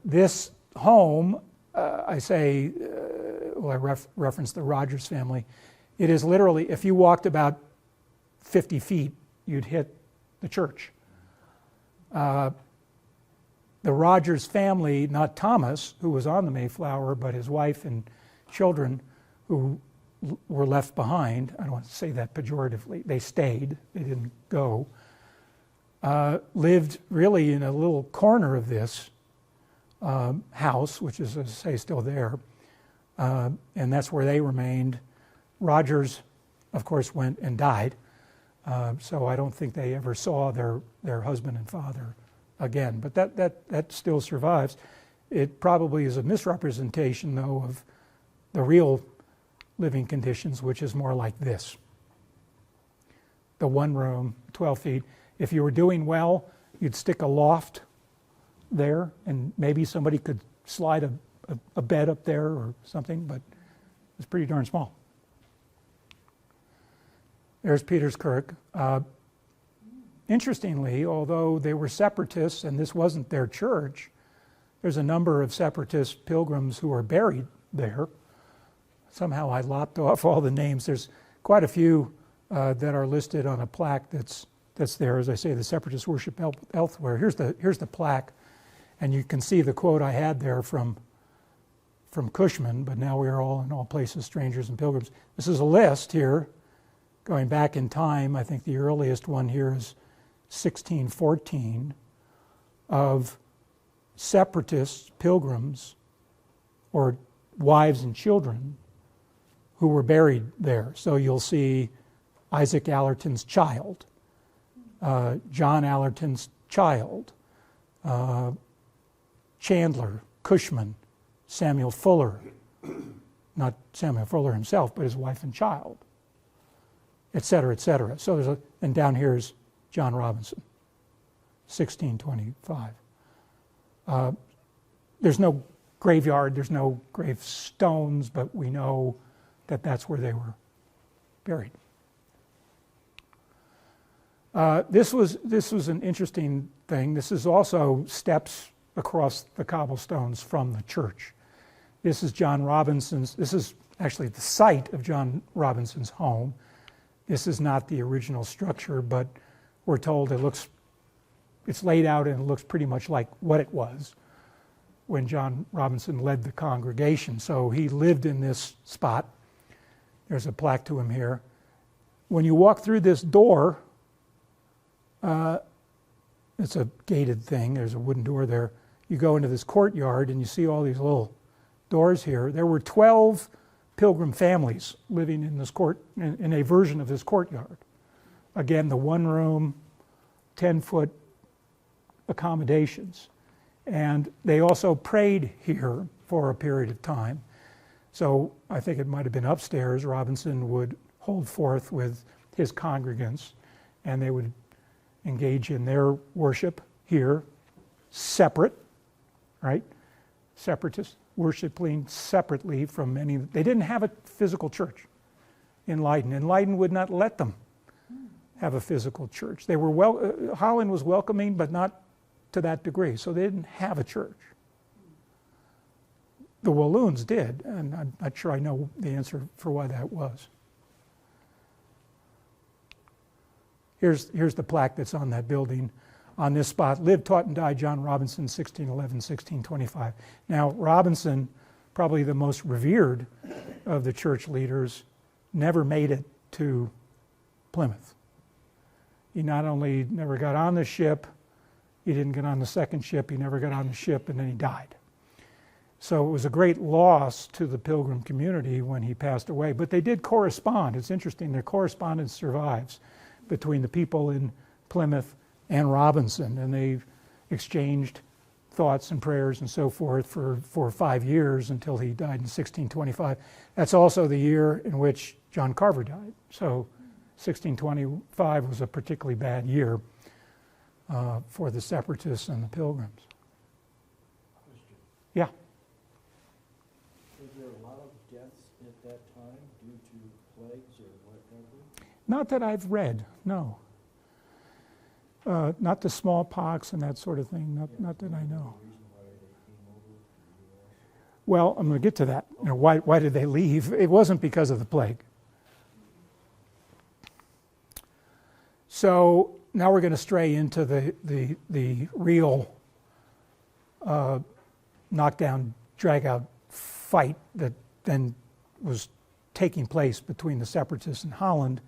This home, I say, well, I referenced the Rogers family. It is literally, if you walked about 50 feet, you'd hit the church. The Rogers family, not Thomas, who was on the Mayflower, but his wife and children who were left behind, I don't want to say that pejoratively, they stayed, they didn't go, lived really in a little corner of this house, which is, as I say, still there, and that's where they remained. Rogers, of course, went and died, so I don't think they ever saw their husband and father again, but that still survives. It probably is a misrepresentation, though, of the real living conditions, which is more like this. The one room, 12 feet. If you were doing well, you'd stick a loft there, and maybe somebody could slide a bed up there or something, but it's pretty darn small. There's Peter's Kirk. Interestingly, although they were Separatists and this wasn't their church, there's a number of Separatist pilgrims who are buried there. Somehow I lopped off all the names. There's quite a few that are listed on a plaque that's there. As I say, the Separatists worship elsewhere. Here's the plaque, and you can see the quote I had there from Cushman, but now we are all in all places strangers and pilgrims. This is a list here going back in time. I think the earliest one here is 1614 of Separatist pilgrims or wives and children who were buried there. So you'll see Isaac Allerton's child, John Allerton's child, Chandler, Cushman, Samuel Fuller, not Samuel Fuller himself, but his wife and child, et cetera, et cetera. So and down here is John Robinson, 1625. There's no graveyard, there's no gravestones, but we know that that's where they were buried. This was an interesting thing. This is also steps across the cobblestones from the church. This is John Robinson's, this is actually the site of John Robinson's home. This is not the original structure, but we're told it's laid out and it looks pretty much like what it was when John Robinson led the congregation. So he lived in this spot. There's a plaque to him here. When you walk through this door, it's a gated thing, there's a wooden door there. You go into this courtyard and you see all these little doors here. There were 12 pilgrim families living in this in a version of this courtyard. Again, the one room, 10-foot accommodations. And they also prayed here for a period of time. So I think it might have been upstairs. Robinson would hold forth with his congregants, and they would engage in their worship here, separate, right? Separatists, worshiping separately from any. They didn't have a physical church in Leiden, and Leiden would not let them have a physical church. They were Holland was welcoming, but not to that degree, so they didn't have a church. The Walloons did, and I'm not sure I know the answer for why that was. Here's the plaque that's on that building. On this spot, lived, taught, and died John Robinson, 1611, 1625. Now, Robinson, probably the most revered of the church leaders, never made it to Plymouth. He not only never got on the ship, he didn't get on the second ship, he never got on the ship, and then he died. So it was a great loss to the Pilgrim community when he passed away. But they did correspond. It's interesting, their correspondence survives between the people in Plymouth and Robinson, and they exchanged thoughts and prayers and so forth for 5 years until he died in 1625. That's also the year in which John Carver died. So 1625 was a particularly bad year for the Separatists and the Pilgrims. Question. Yeah. Was there a lot of deaths at that time due to plagues or whatever? Not that I've read, no. Not the smallpox and that sort of thing, not that I know. The reason why Well, I'm going to get to that. Why did they leave? It wasn't because of the plague. So now we're going to stray into the real knockdown, drag-out fight that then was taking place between the Separatists in Holland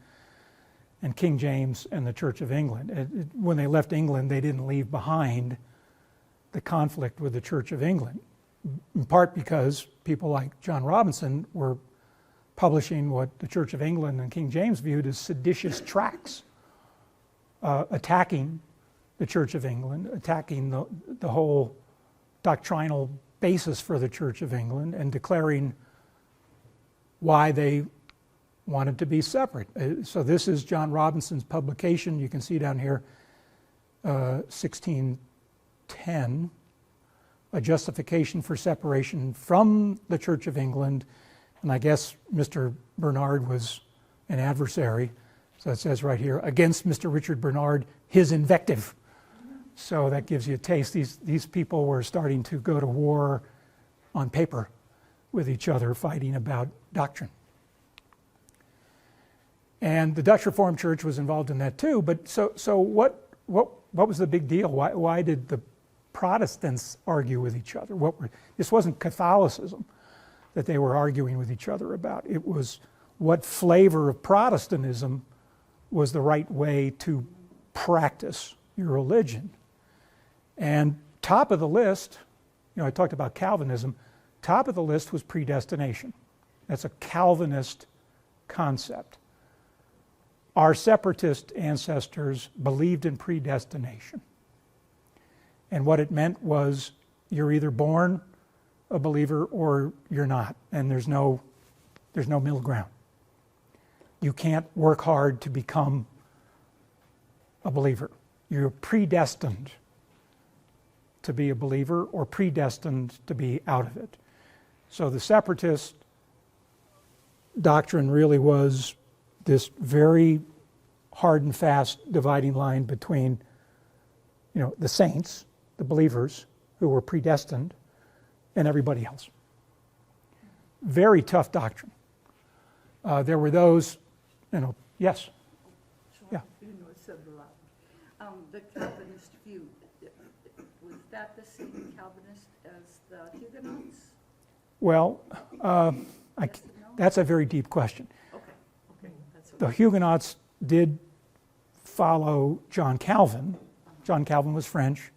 and King James and the Church of England. When they left England, they didn't leave behind the conflict with the Church of England, in part because people like John Robinson were publishing what the Church of England and King James viewed as seditious tracts, attacking the Church of England, attacking the whole doctrinal basis for the Church of England, and declaring why they wanted to be separate. So this is John Robinson's publication. You can see down here, 1610, A Justification for Separation from the Church of England. And I guess Mr. Bernard was an adversary. So it says right here, against Mr. Richard Bernard, his invective. So that gives you a taste. These people were starting to go to war on paper with each other, fighting about doctrine. And the Dutch Reformed Church was involved in that too. But so what was the big deal? Why did the Protestants argue with each other? This wasn't Catholicism that they were arguing with each other about. It was what flavor of Protestantism was the right way to practice your religion. And top of the list, I talked about Calvinism, top of the list was predestination. That's a Calvinist concept. Our separatist ancestors believed in predestination. And what it meant was you're either born a believer or you're not, and there's no middle ground. You can't work hard to become a believer. You're predestined to be a believer or predestined to be out of it. So the separatist doctrine really was this very hard and fast dividing line between, the saints, the believers who were predestined, and everybody else. Very tough doctrine. There were those, yes. Yeah. The Calvinist view, was that the same Calvinist as the Huguenots? Well, that's a very deep question. Okay. That's The Huguenots did follow John Calvin. John Calvin was French,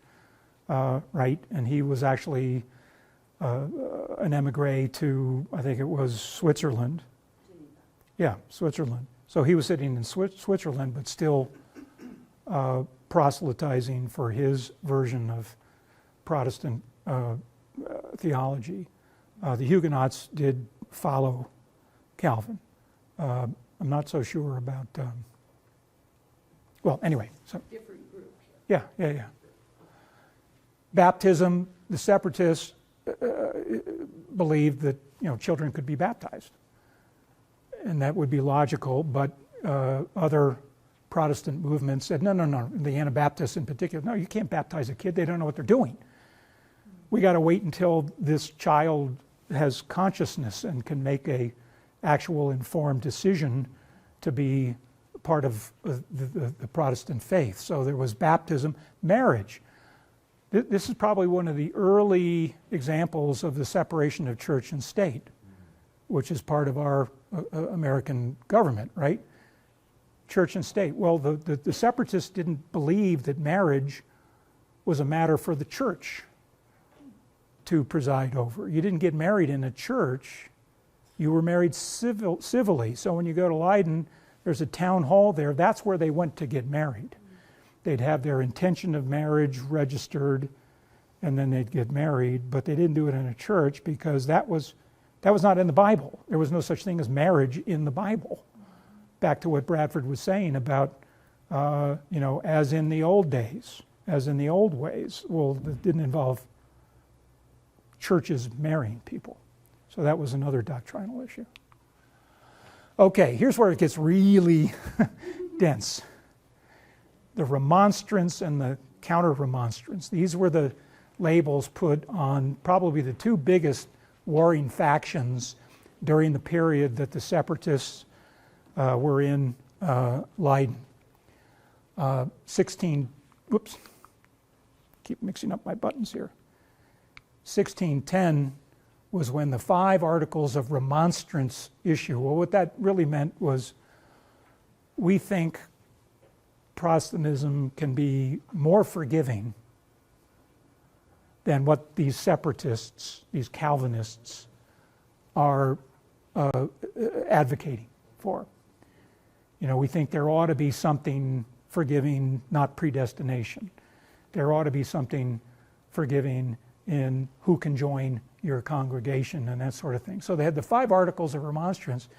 right? And he was actually an emigre to, I think it was Switzerland. Yeah, Switzerland. So he was sitting in Switzerland, but still proselytizing for his version of Protestant theology. The Huguenots did follow Calvin. I'm not so sure about, anyway. So, different groups. yeah. Baptism, the Separatists believed that, children could be baptized. And that would be logical, but other Protestant movements said, no, the Anabaptists in particular, no, you can't baptize a kid, they don't know what they're doing. We got to wait until this child has consciousness and can make a actual informed decision to be part of the Protestant faith. So there was baptism, marriage. This is probably one of the early examples of the separation of church and state, which is part of our American government, right? Church and state. Well, the Separatists didn't believe that marriage was a matter for the church to preside over. You didn't get married in a church. You were married civilly. So when you go to Leiden, there's a town hall there. That's where they went to get married. They'd have their intention of marriage registered, and then they'd get married. But they didn't do it in a church because that was not in the Bible. There was no such thing as marriage in the Bible. Back to what Bradford was saying about, as in the old days, as in the old ways. Well, it didn't involve churches marrying people. So that was another doctrinal issue. Okay, here's where it gets really dense. The remonstrance and the counter-remonstrance. These were the labels put on probably the two biggest warring factions during the period that the Separatists were in Leiden. 1610 was when the 5 Articles of Remonstrance issue. Well, what that really meant was, we think Protestantism can be more forgiving than what these separatists, these Calvinists, are advocating for. You know, we think there ought to be something forgiving, not predestination. There ought to be something forgiving in who can join your congregation and that sort of thing. So they had the 5 Articles of Remonstrance,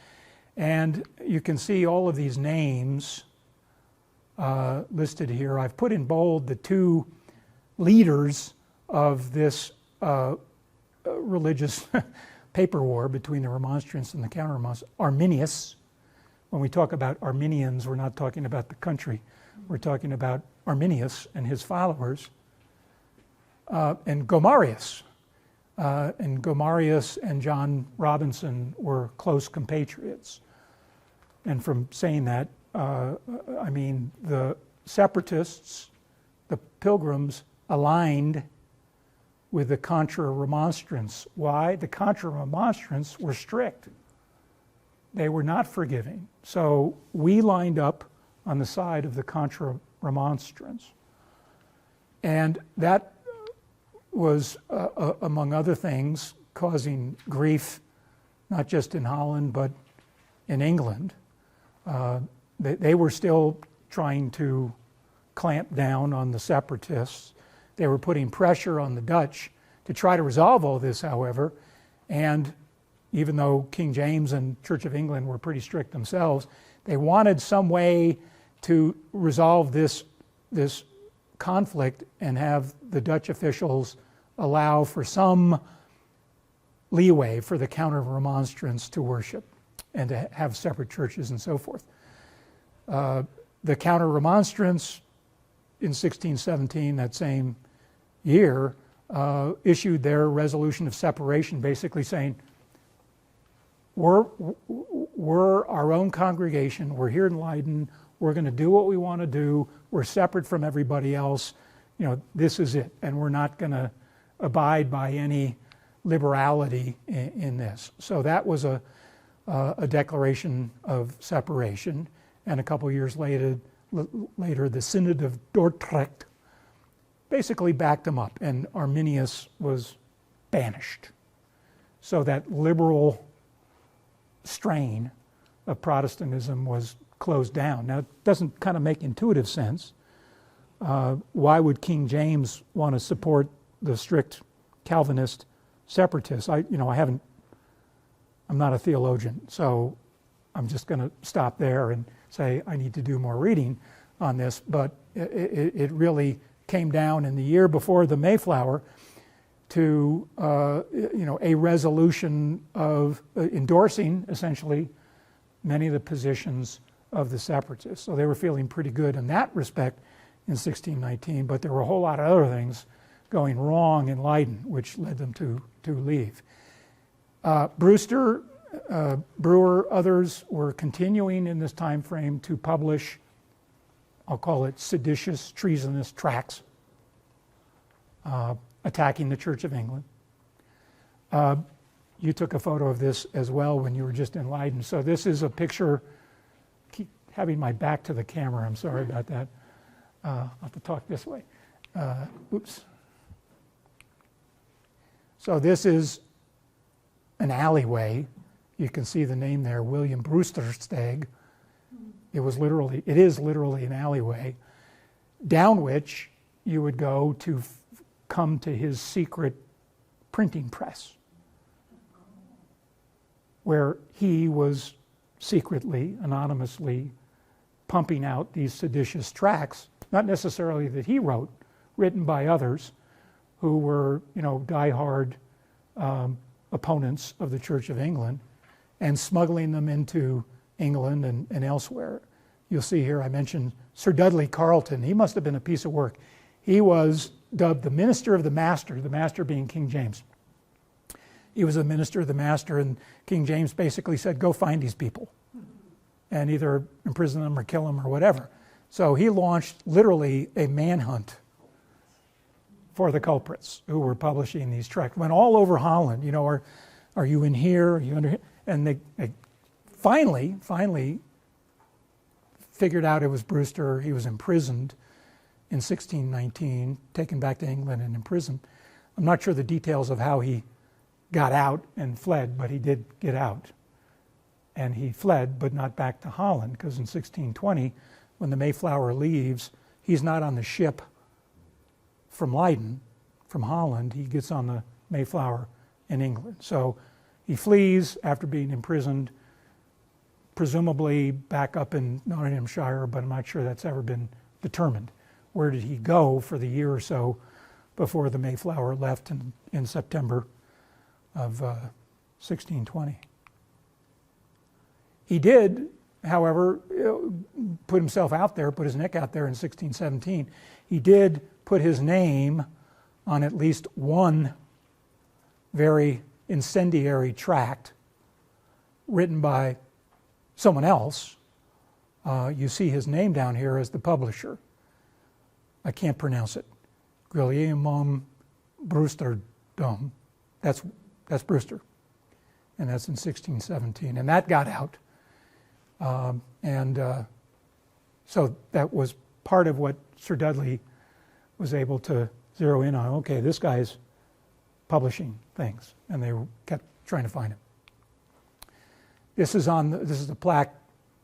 and you can see all of these names listed here. I've put in bold the 2 leaders of this religious paper war between the Remonstrants and the Counter-Remonstrants. Arminius. When we talk about Arminians, we're not talking about the country. We're talking about Arminius and his followers. And Gomarius. And Gomarius and John Robinson were close compatriots. And from saying that, I mean the Separatists, the Pilgrims, aligned with the Contra-Remonstrants. Why? The Contra-Remonstrants were strict. They were not forgiving. So we lined up on the side of the Contra-Remonstrants. And that was, among other things, causing grief, not just in Holland, but in England. They were still trying to clamp down on the Separatists. They were putting pressure on the Dutch to try to resolve all this, however, and even though King James and Church of England were pretty strict themselves, they wanted some way to resolve this conflict and have the Dutch officials allow for some leeway for the Counter-Remonstrants to worship and to have separate churches and so forth. The Counter-Remonstrants in 1617, that same year, issued their resolution of separation, basically saying, we're our own congregation, we're here in Leiden, we're going to do what we want to do, we're separate from everybody else, you know, this is it, and we're not going to abide by any liberality in this. So that was a declaration of separation, and a couple years later, the Synod of Dordrecht basically backed them up, and Arminius was banished. So that liberal strain of Protestantism was closed down. Now, it doesn't kind of make intuitive sense. Why would King James want to support the strict Calvinist separatists? I'm not a theologian, so I'm just going to stop there and say I need to do more reading on this, but it really came down in the year before the Mayflower to a resolution of endorsing essentially many of the positions of the Separatists. So they were feeling pretty good in that respect in 1619, but there were a whole lot of other things going wrong in Leiden, which led them to leave. Brewster, Brewer, others were continuing in this time frame to publish, I'll call it seditious, treasonous tracts attacking the Church of England. You took a photo of this as well when you were just in Leiden. So this is a picture, keep having my back to the camera, I'm sorry about that. I'll have to talk this way. Oops. So this is an alleyway. You can see the name there, William Brewstersteg. It is literally an alleyway down which you would go to come to his secret printing press, where he was secretly, anonymously pumping out these seditious tracts, not necessarily that he wrote, written by others who were, diehard opponents of the Church of England, and smuggling them into England and elsewhere. You'll see here I mentioned Sir Dudley Carleton. He must have been a piece of work. He was dubbed the minister of the master being King James. He was a minister of the master, and King James basically said, go find these people and either imprison them or kill them or whatever. So he launched literally a manhunt for the culprits who were publishing these tracts. Went all over Holland, are you in here? Are you under here? And they finally figured out it was Brewster. He was imprisoned in 1619, taken back to England and imprisoned. I'm not sure the details of how he got out and fled, but he did get out. And he fled, but not back to Holland, because in 1620, when the Mayflower leaves, he's not on the ship from Leiden, from Holland. He gets on the Mayflower in England. So he flees after being imprisoned, presumably back up in Nottinghamshire, but I'm not sure that's ever been determined. Where did he go for the year or so before the Mayflower left in September of 1620? He did, however, put himself out there, put his neck out there in 1617. He did put his name on at least one very incendiary tract written by someone else. You see his name down here as the publisher. I can't pronounce it. Guillaume Brewsterdom. That's Brewster. And that's in 1617. And that got out. So that was part of what Sir Dudley was able to zero in on. Okay, this guy's publishing things, and they kept trying to find him. This is the plaque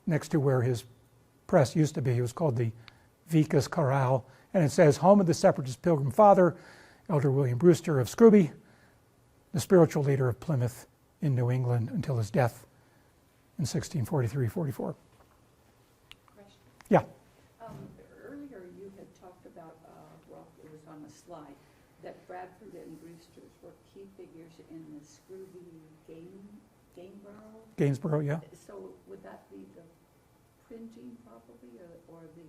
next to where his press used to be. It was called the Vicus Chorale, and it says, "Home of the Separatist Pilgrim Father, Elder William Brewster of Scrooby, the spiritual leader of Plymouth in New England until his death in 1643-44. Question. Yeah. Earlier you had talked about, well, it was on the slide, that Bradford and Brewster's were key figures in the Scrooby Gainsborough, yeah. So would that be the printing probably, or the...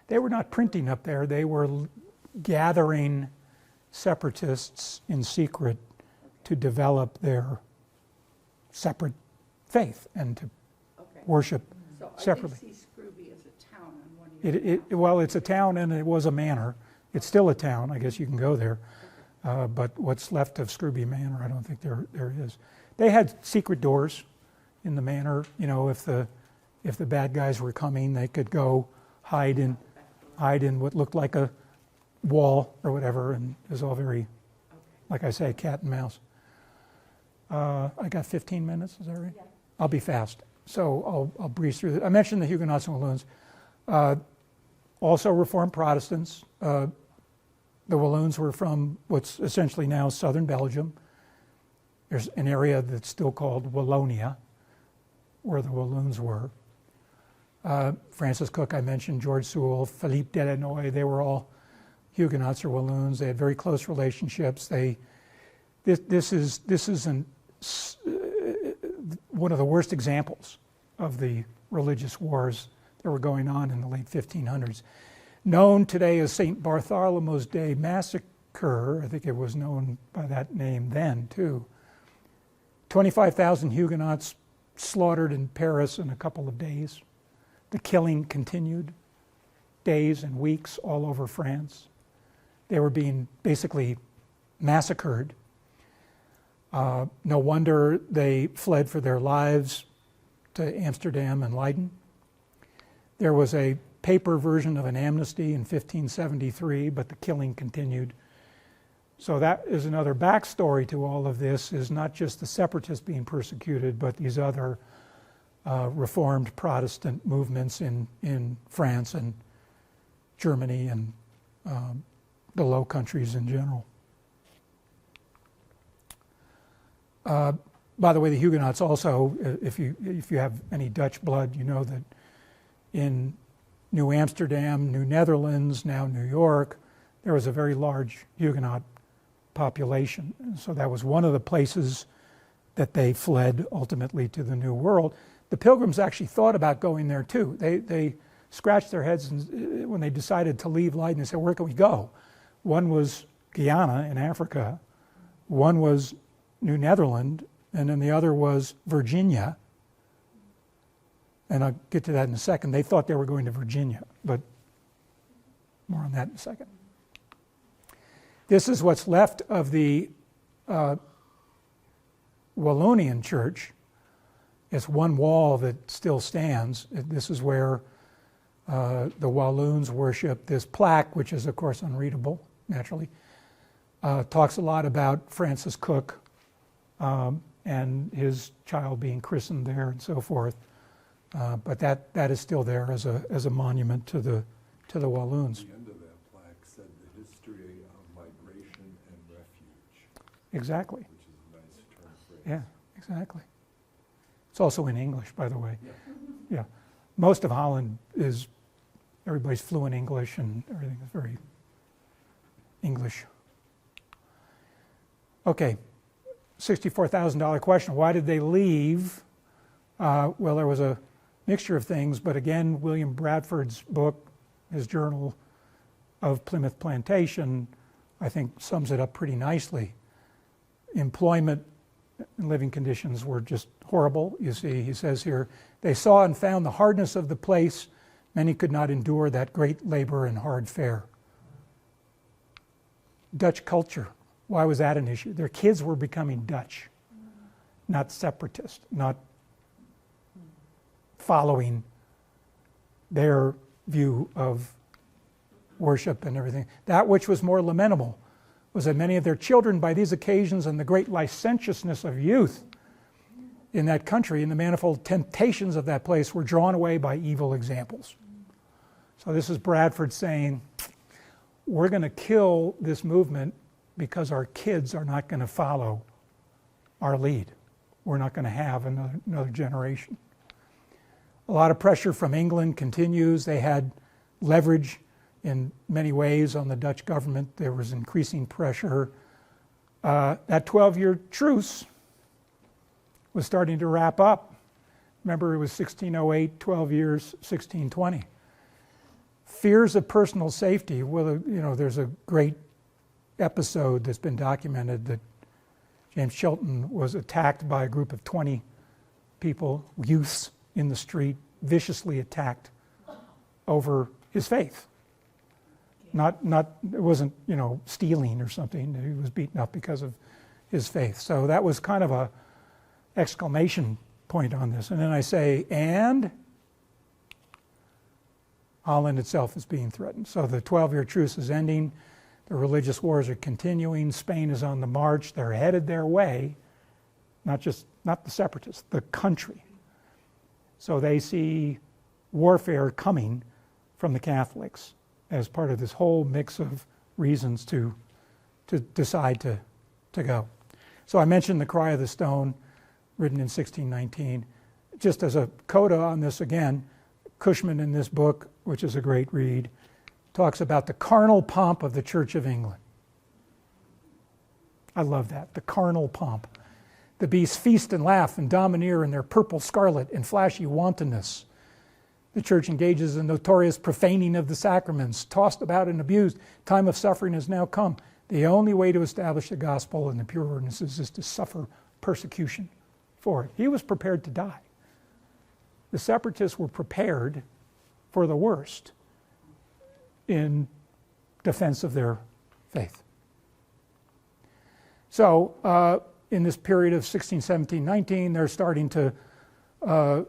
They were not printing up there. They were gathering separatists in secret to develop their separate faith and to worship separately. So I did see Scrooby as a town on one of your... Well, it's a town and it was a manor. It's still a town. I guess you can go there. But what's left of Scrooby Manor, I don't think there is. They had secret doors in the manor. You know, if the bad guys were coming, they could go hide in what looked like a wall or whatever, and it was all very, like I say, cat and mouse. I got 15 minutes, is that right? Yeah. I'll be fast. So I'll breeze through it. I mentioned the Huguenots and Walloons. Also Reformed Protestants. The Walloons were from what's essentially now southern Belgium. There's an area that's still called Wallonia, where the Walloons were. Francis Cook, I mentioned, George Sewell, Philippe Delanoy, they were all Huguenots or Walloons. They had very close relationships. This is one of the worst examples of the religious wars that were going on in the late 1500s. Known today as St. Bartholomew's Day Massacre, I think it was known by that name then too. 25,000 Huguenots slaughtered in Paris in a couple of days. The killing continued days and weeks all over France. They were being basically massacred. No wonder they fled for their lives to Amsterdam and Leiden. There was a paper version of an amnesty in 1573, but the killing continued. So that is another backstory to all of this, is not just the separatists being persecuted, but these other Reformed Protestant movements in France and Germany and the Low Countries in general. By the way, the Huguenots also, if you have any Dutch blood, you know that in New Amsterdam, New Netherlands, now New York, there was a very large Huguenot population. And so that was one of the places that they fled ultimately to the New World. The Pilgrims actually thought about going there too. They scratched their heads when they decided to leave Leiden. They said, where can we go? One was Guyana in Africa. One was New Netherland, and then the other was Virginia. And I'll get to that in a second. They thought they were going to Virginia, but more on that in a second. This is what's left of the Wallonian church. It's one wall that still stands. This is where the Walloons worship. This plaque, which is of course unreadable, naturally, talks a lot about Francis Cook and his child being christened there and so forth. But that is still there as a monument to the Walloons. The end of that plaque said the history of migration and refuge. Exactly. Which is a nice term phrase. Yeah, exactly. It's also in English, by the way. Yeah. Yeah. Most of Holland is, everybody's fluent English and everything is very English. Okay, $64,000 question. Why did they leave? Well, there was a mixture of things, but again, William Bradford's book, his Journal of Plymouth Plantation, I think sums it up pretty nicely. Employment and living conditions were just horrible. You see, he says here, they saw and found the hardness of the place. Many could not endure that great labor and hard fare. Dutch culture, why was that an issue? Their kids were becoming Dutch, not separatist, not following their view of worship and everything. That which was more lamentable was that many of their children by these occasions and the great licentiousness of youth in that country and the manifold temptations of that place were drawn away by evil examples. So this is Bradford saying, we're going to kill this movement because our kids are not going to follow our lead. We're not going to have another generation. A lot of pressure from England continues. They had leverage in many ways on the Dutch government. There was increasing pressure. That 12-year truce was starting to wrap up. Remember, it was 1608, 12 years, 1620. Fears of personal safety. Well, there's a great episode that's been documented that James Chilton was attacked by a group of 20 people, youths, in the street, viciously attacked over his faith. It wasn't, stealing or something. He was beaten up because of his faith. So that was kind of a exclamation point on this. And then I say, and Holland itself is being threatened. So the 12-year truce is ending. The religious wars are continuing. Spain is on the march. They're headed their way, not the separatists, the country. So they see warfare coming from the Catholics as part of this whole mix of reasons to decide to go. So I mentioned the Cry of the Stone, written in 1619. Just as a coda on this again, Cushman in this book, which is a great read, talks about the carnal pomp of the Church of England. I love that, the carnal pomp. The beasts feast and laugh and domineer in their purple scarlet and flashy wantonness. The church engages in notorious profaning of the sacraments, tossed about and abused. Time of suffering has now come. The only way to establish the gospel and the pure ordinances is to suffer persecution for it. He was prepared to die. The separatists were prepared for the worst in defense of their faith. So, in this period of 16, 17, 19, they're starting to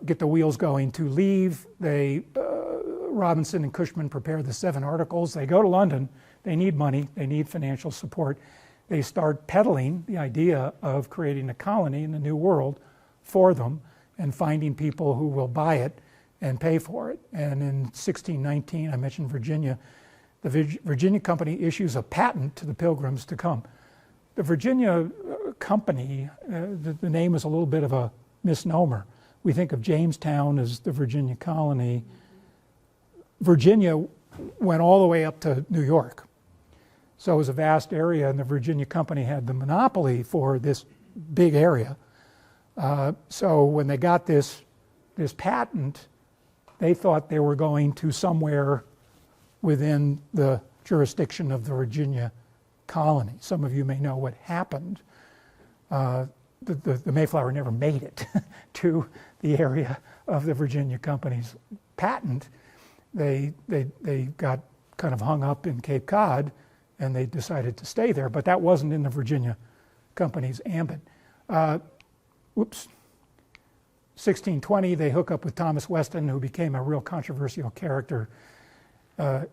get the wheels going to leave. Robinson and Cushman prepare the 7 articles. They go to London. They need money. They need financial support. They start peddling the idea of creating a colony in the New World for them and finding people who will buy it and pay for it. And in 1619, I mentioned Virginia, the Virginia Company issues a patent to the Pilgrims to come. The Virginia Company, the name is a little bit of a misnomer. We think of Jamestowne as the Virginia colony. Virginia went all the way up to New York. So it was a vast area, and the Virginia Company had the monopoly for this big area. So when they got this patent, they thought they were going to somewhere within the jurisdiction of the Virginia colony. Some of you may know what happened. The Mayflower never made it to the area of the Virginia Company's patent. They got kind of hung up in Cape Cod, and they decided to stay there, but that wasn't in the Virginia Company's ambit. 1620, they hook up with Thomas Weston, who became a real controversial character.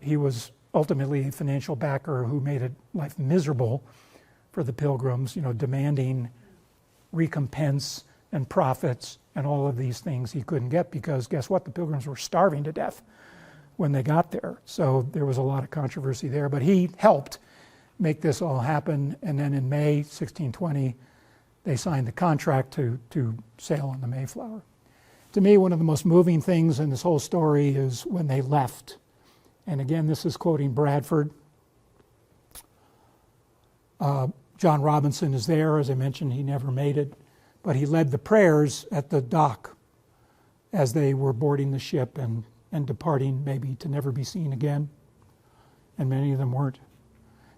He was ultimately a financial backer who made life miserable for the Pilgrims, demanding recompense and profits and all of these things he couldn't get, because guess what? The Pilgrims were starving to death when they got there. So there was a lot of controversy there, but he helped make this all happen. And then in May 1620, they signed the contract to sail on the Mayflower. To me, one of the most moving things in this whole story is when they left. And again, this is quoting Bradford. John Robinson is there. As I mentioned, he never made it, but he led the prayers at the dock as they were boarding the ship and departing, maybe to never be seen again. And many of them weren't.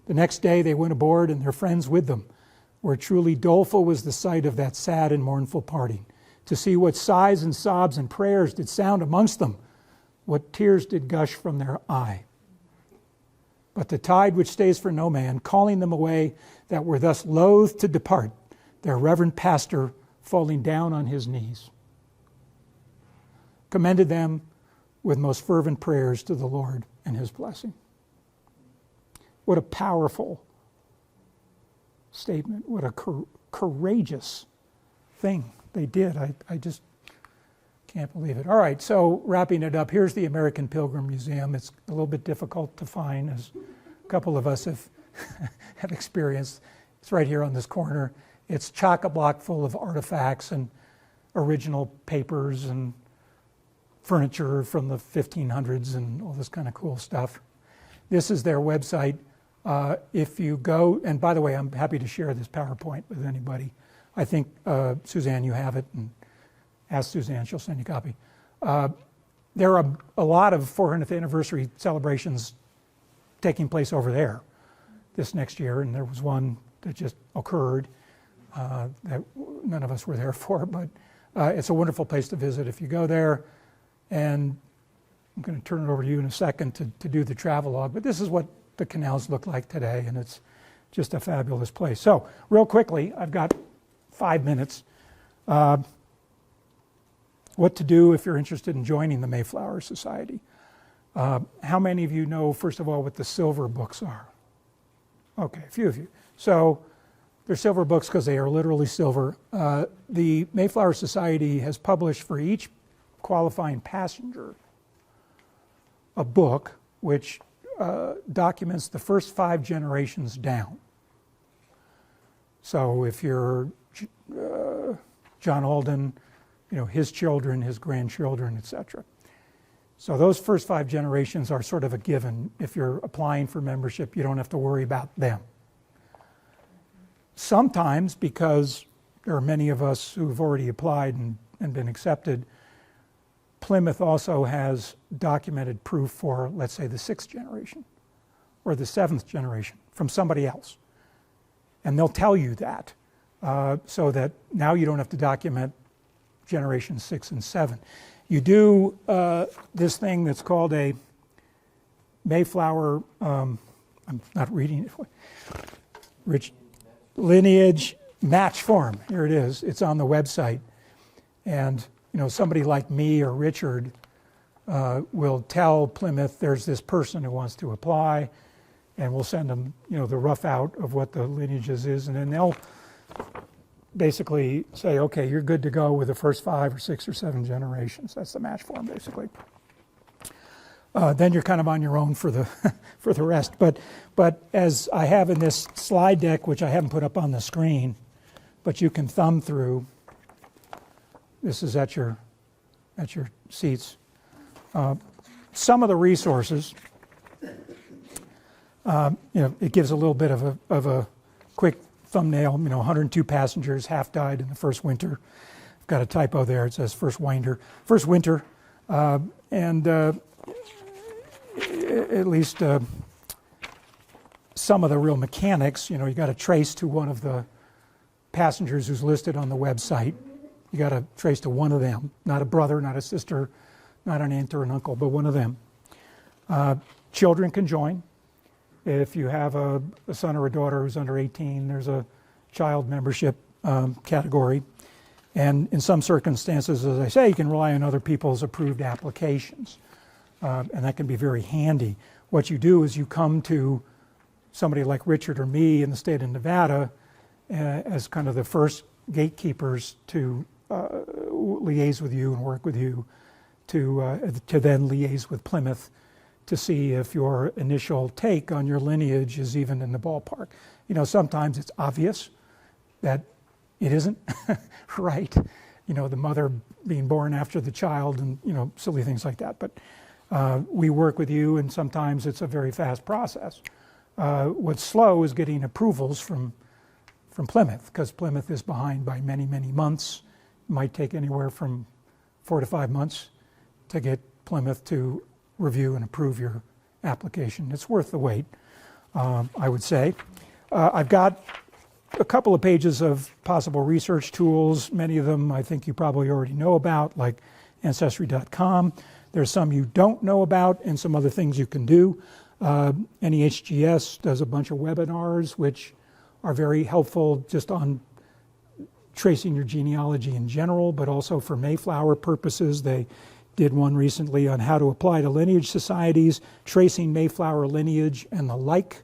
The next day they went aboard, and their friends with them, where truly doleful was the sight of that sad and mournful parting, to see what sighs and sobs and prayers did sound amongst them, what tears did gush from their eye. But the tide which stays for no man, calling them away that were thus loath to depart, their reverend pastor falling down on his knees, commended them with most fervent prayers to the Lord and his blessing. What a powerful statement. What a courageous thing they did. I just can't believe it. All right, so wrapping it up, here's the American Pilgrim Museum. It's a little bit difficult to find, as a couple of us have experienced. It's right here on this corner. It's chock-a-block full of artifacts and original papers and furniture from the 1500s and all this kind of cool stuff. This is their website. If you go, and by the way, I'm happy to share this PowerPoint with anybody. I think, Suzanne, you have it, and ask Suzanne, she'll send you a copy. There are a lot of 400th anniversary celebrations taking place over there this next year, and there was one that just occurred that none of us were there for, but it's a wonderful place to visit if you go there. And I'm going to turn it over to you in a second to do the travelogue, but this is what the canals look like today, and it's just a fabulous place. So, real quickly, I've got 5 minutes. What to do if you're interested in joining the Mayflower Society. How many of you know, first of all, what the silver books are? Okay, a few of you. So, they're silver books because they are literally silver. The Mayflower Society has published for each qualifying passenger a book which documents the first 5 generations down. So if you're John Alden, his children, his grandchildren, etc. So those first 5 generations are sort of a given. If you're applying for membership, you don't have to worry about them. Sometimes, because there are many of us who've already applied and been accepted, Plymouth also has documented proof for, let's say, the 6th generation or the 7th generation from somebody else. And they'll tell you that so that now you don't have to document generation 6 and 7. You do this thing that's called a Mayflower, I'm not reading it, lineage match form. Here it is. It's on the website. And somebody like me or Richard will tell Plymouth there's this person who wants to apply, and we'll send them, the rough out of what the lineages is, and then they'll basically say, okay, you're good to go with the first 5 or 6 or 7 generations. That's the match form, basically. Then you're kind of on your own for the for the rest. But as I have in this slide deck, which I haven't put up on the screen, but you can thumb through. This is at your seats. Some of the resources, it gives a little bit of a quick thumbnail. 102 passengers, half died in the first winter. I've got a typo there. It says first winter, and at least some of the real mechanics. You got to trace to one of the passengers who's listed on the website. You got to trace to one of them, not a brother, not a sister, not an aunt or an uncle, but one of them. Children can join. If you have a son or a daughter who's under 18, there's a child membership category. And in some circumstances, as I say, you can rely on other people's approved applications. And that can be very handy. What you do is you come to somebody like Richard or me in the state of Nevada as kind of the first gatekeepers to liaise with you and work with you, to then liaise with Plymouth to see if your initial take on your lineage is even in the ballpark. You know, sometimes it's obvious that it isn't, right? You know, the mother being born after the child and, you know, silly things like that. But we work with you, and sometimes it's a very fast process. What's slow is getting approvals from Plymouth, because Plymouth is behind by many, many months. It might take anywhere from 4 to 5 months to get Plymouth to review and approve your application. It's worth the wait, I would say. I've got a couple of pages of possible research tools. Many of them I think you probably already know about, like Ancestry.com. There's some you don't know about and some other things you can do. NEHGS does a bunch of webinars which are very helpful just on tracing your genealogy in general, but also for Mayflower purposes. They did one recently on how to apply to lineage societies, tracing Mayflower lineage and the like.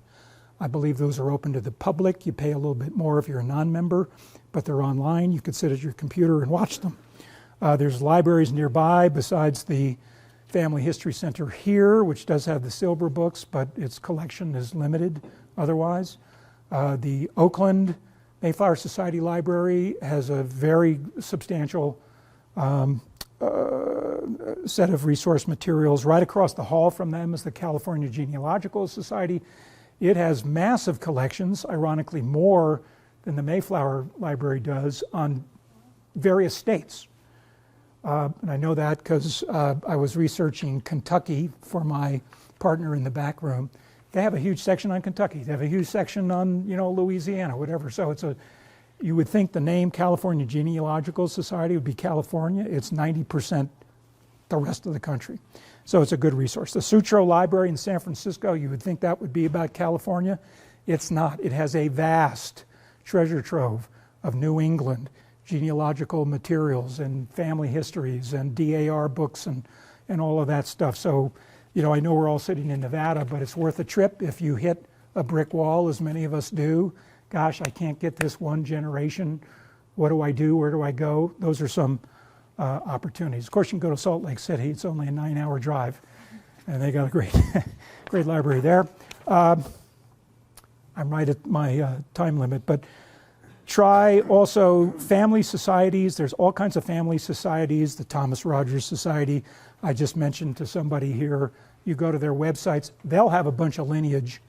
I believe those are open to the public. You pay a little bit more if you're a non-member, but they're online. You could sit at your computer and watch them. There's libraries nearby besides the Family History Center here, which does have the silver books, but its collection is limited otherwise. The Oakland Mayflower Society Library has a very substantial set of resource materials. Right across the hall from them is the California Genealogical Society. It has massive collections, ironically more than the Mayflower Library does, on various states. And I know that because I was researching Kentucky for my partner in the back room. They have a huge section on Kentucky. They have a huge section on, you know, Louisiana, whatever. So it's you would think the name California Genealogical Society would be California. It's 90% the rest of the country. So it's a good resource. The Sutro Library in San Francisco, you would think that would be about California. It's not. It has a vast treasure trove of New England genealogical materials and family histories and DAR books and all of that stuff. So, you know, I know we're all sitting in Nevada, but it's worth a trip if you hit a brick wall, as many of us do. Gosh, I can't get this one generation. What do I do? Where do I go? Those are some opportunities. Of course, you can go to Salt Lake City. It's only a 9-hour drive, and they got a great, great library there. I'm right at my time limit, but try also family societies. There's all kinds of family societies. The Thomas Rogers Society, I just mentioned to somebody here. You go to their websites, they'll have a bunch of lineage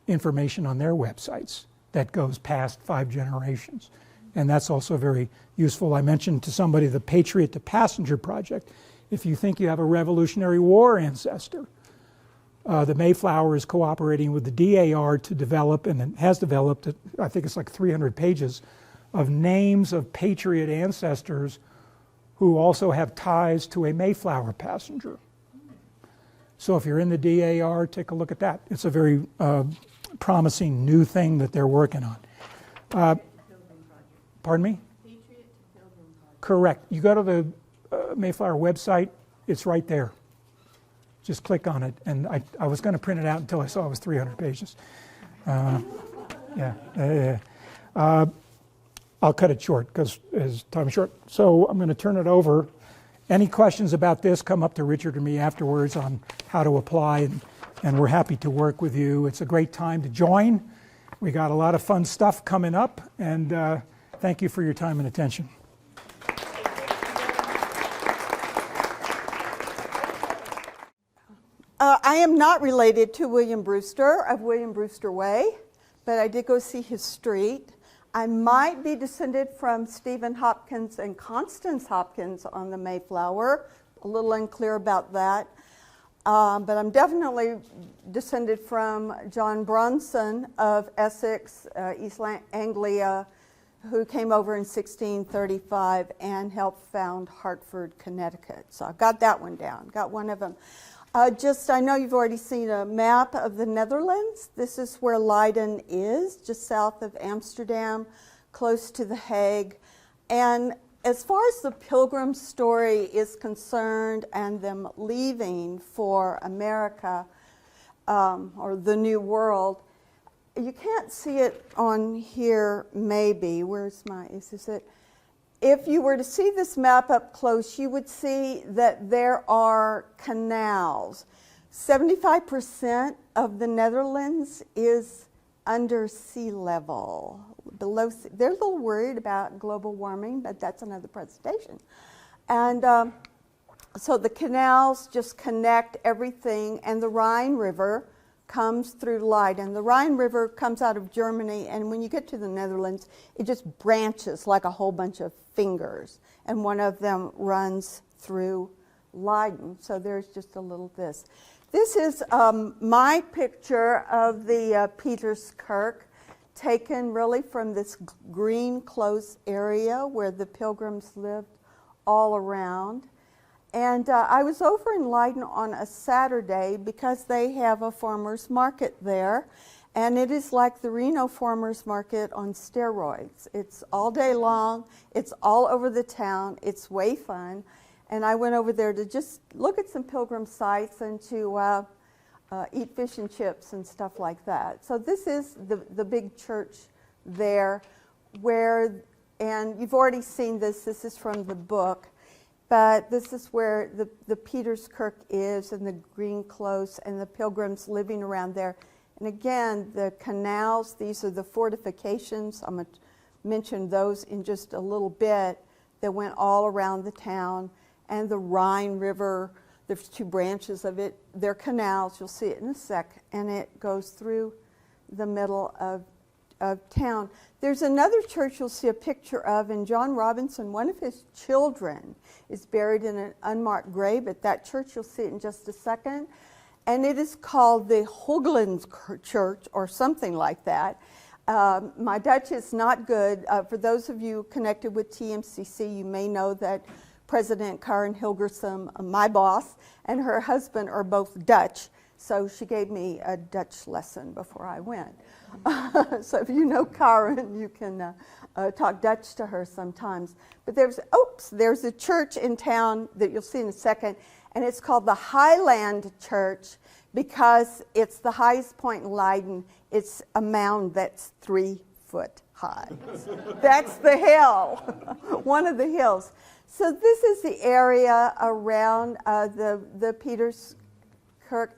information on their websites that goes past 5 generations. And that's also very useful. I mentioned to somebody the Patriot to Passenger Project. If you think you have a Revolutionary War ancestor, the Mayflower is cooperating with the DAR to develop, and it has developed, I think it's like 300 pages, of names of Patriot ancestors who also have ties to a Mayflower passenger. So if you're in the DAR, take a look at that. It's a very promising new thing that they're working on. Pardon me? Patriot to Pilgrim Project. Correct. You go to the Mayflower website, it's right there. Just click on it. And I was going to print it out until I saw it was 300 pages. I'll cut it short because time is short. So I'm going to turn it over. Any questions about this, come up to Richard or me afterwards on how to apply, and we're happy to work with you. It's a great time to join. We got a lot of fun stuff coming up, and thank you for your time and attention. I am not related to William Brewster of William Brewster Way, but I did go see his street. I might be descended from Stephen Hopkins and Constance Hopkins on the Mayflower. A little unclear about that. But I'm definitely descended from John Bronson of Essex, East Anglia, who came over in 1635 and helped found Hartford, Connecticut. So I got that one down, got one of them. I know you've already seen a map of the Netherlands. This is where Leiden is, just south of Amsterdam, close to The Hague. And as far as the Pilgrims story is concerned and them leaving for America or the New World, you can't see it on here maybe. Is this it? If you were to see this map up close, you would see that there are canals. 75% of the Netherlands is under sea level. They're a little worried about global warming, but that's another presentation. And so the canals just connect everything, and the Rhine River comes through Leiden. The Rhine River comes out of Germany, and when you get to the Netherlands, it just branches like a whole bunch of fingers, and one of them runs through Leiden. So there's just a little this. This is my picture of the Peterskirk, taken really from this green close area where the Pilgrims lived all around. And I was over in Leiden on a Saturday because they have a farmer's market there. And it is like the Reno farmer's market on steroids. It's all day long. It's all over the town. It's way fun. And I went over there to just look at some Pilgrim sites and to eat fish and chips and stuff like that. So this is the big church there and you've already seen this. This is from the book. But this is where the Peterskirk is, and the green close, and the Pilgrims living around there. And again, the canals, these are the fortifications. I'm going to mention those in just a little bit, that went all around the town. And the Rhine River, there's two branches of it. They're canals, you'll see it in a sec, and it goes through the middle of town. There's another church you'll see a picture of, and John Robinson, one of his children, is buried in an unmarked grave at that church. You'll see it in just a second. And it is called the Hooglands Church or something like that. My Dutch is not good. For those of you connected with TMCC, you may know that President Karen Hilgersum, my boss, and her husband are both Dutch. So she gave me a Dutch lesson before I went. So if you know Karen, you can talk Dutch to her sometimes. But there's a church in town that you'll see in a second, and it's called the Highland Church because it's the highest point in Leiden. It's a mound that's 3 foot high. That's the hill, one of the hills. So this is the area around the Peterskirk,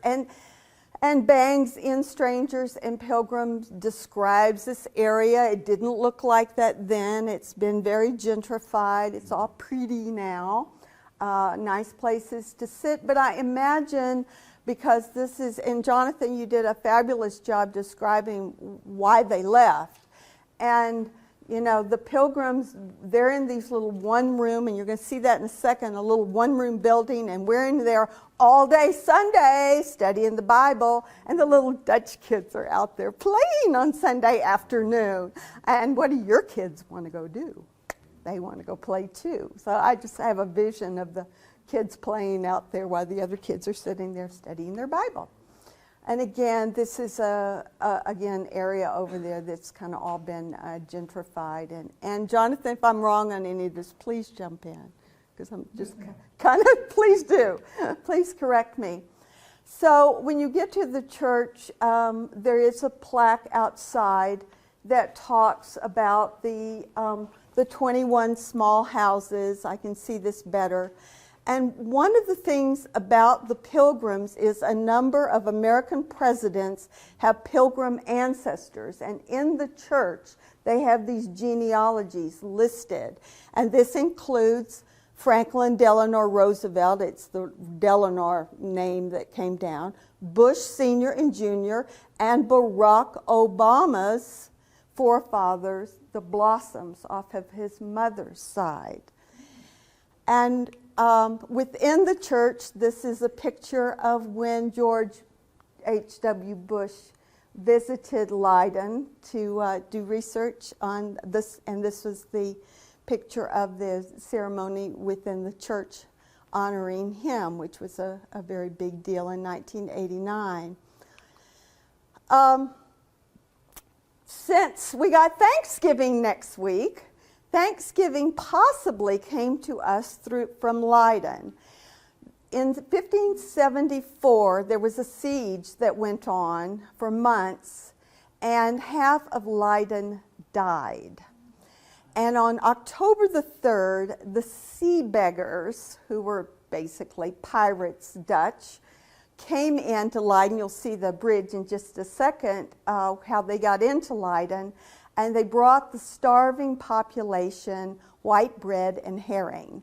and Bangs in Strangers and Pilgrims describes this area. It didn't look like that then. It's been very gentrified. It's all pretty now. Nice places to sit. But I imagine, because this is, and Jonathan, you did a fabulous job describing why they left. And you know, the Pilgrims, they're in these little one-room, and you're going to see that in a second, a little one-room building, and we're in there all day Sunday studying the Bible, and the little Dutch kids are out there playing on Sunday afternoon. And what do your kids want to go do? They want to go play too. So I just have a vision of the kids playing out there while the other kids are sitting there studying their Bible. And again, this is again area over there that's kind of all been gentrified. And Jonathan, if I'm wrong on any of this, please jump in, because I'm just kind of, please do. Please correct me. So when you get to the church, there is a plaque outside that talks about the 21 small houses. I can see this better. And one of the things about the Pilgrims is a number of American presidents have Pilgrim ancestors. And in the church, they have these genealogies listed. And this includes Franklin Delano Roosevelt, it's the Delano name that came down, Bush Sr. and Jr., and Barack Obama's forefathers, the Blossoms, off of his mother's side. And within the church, this is a picture of when George H.W. Bush visited Leiden to do research on this, and this was the picture of the ceremony within the church honoring him, which was a very big deal in 1989. Since we got Thanksgiving next week, Thanksgiving possibly came to us from Leiden. In 1574, there was a siege that went on for months, and half of Leiden died. And on October the 3rd, the sea beggars, who were basically pirates, Dutch, came into Leiden. You'll see the bridge in just a second, how they got into Leiden. And they brought the starving population white bread and herring.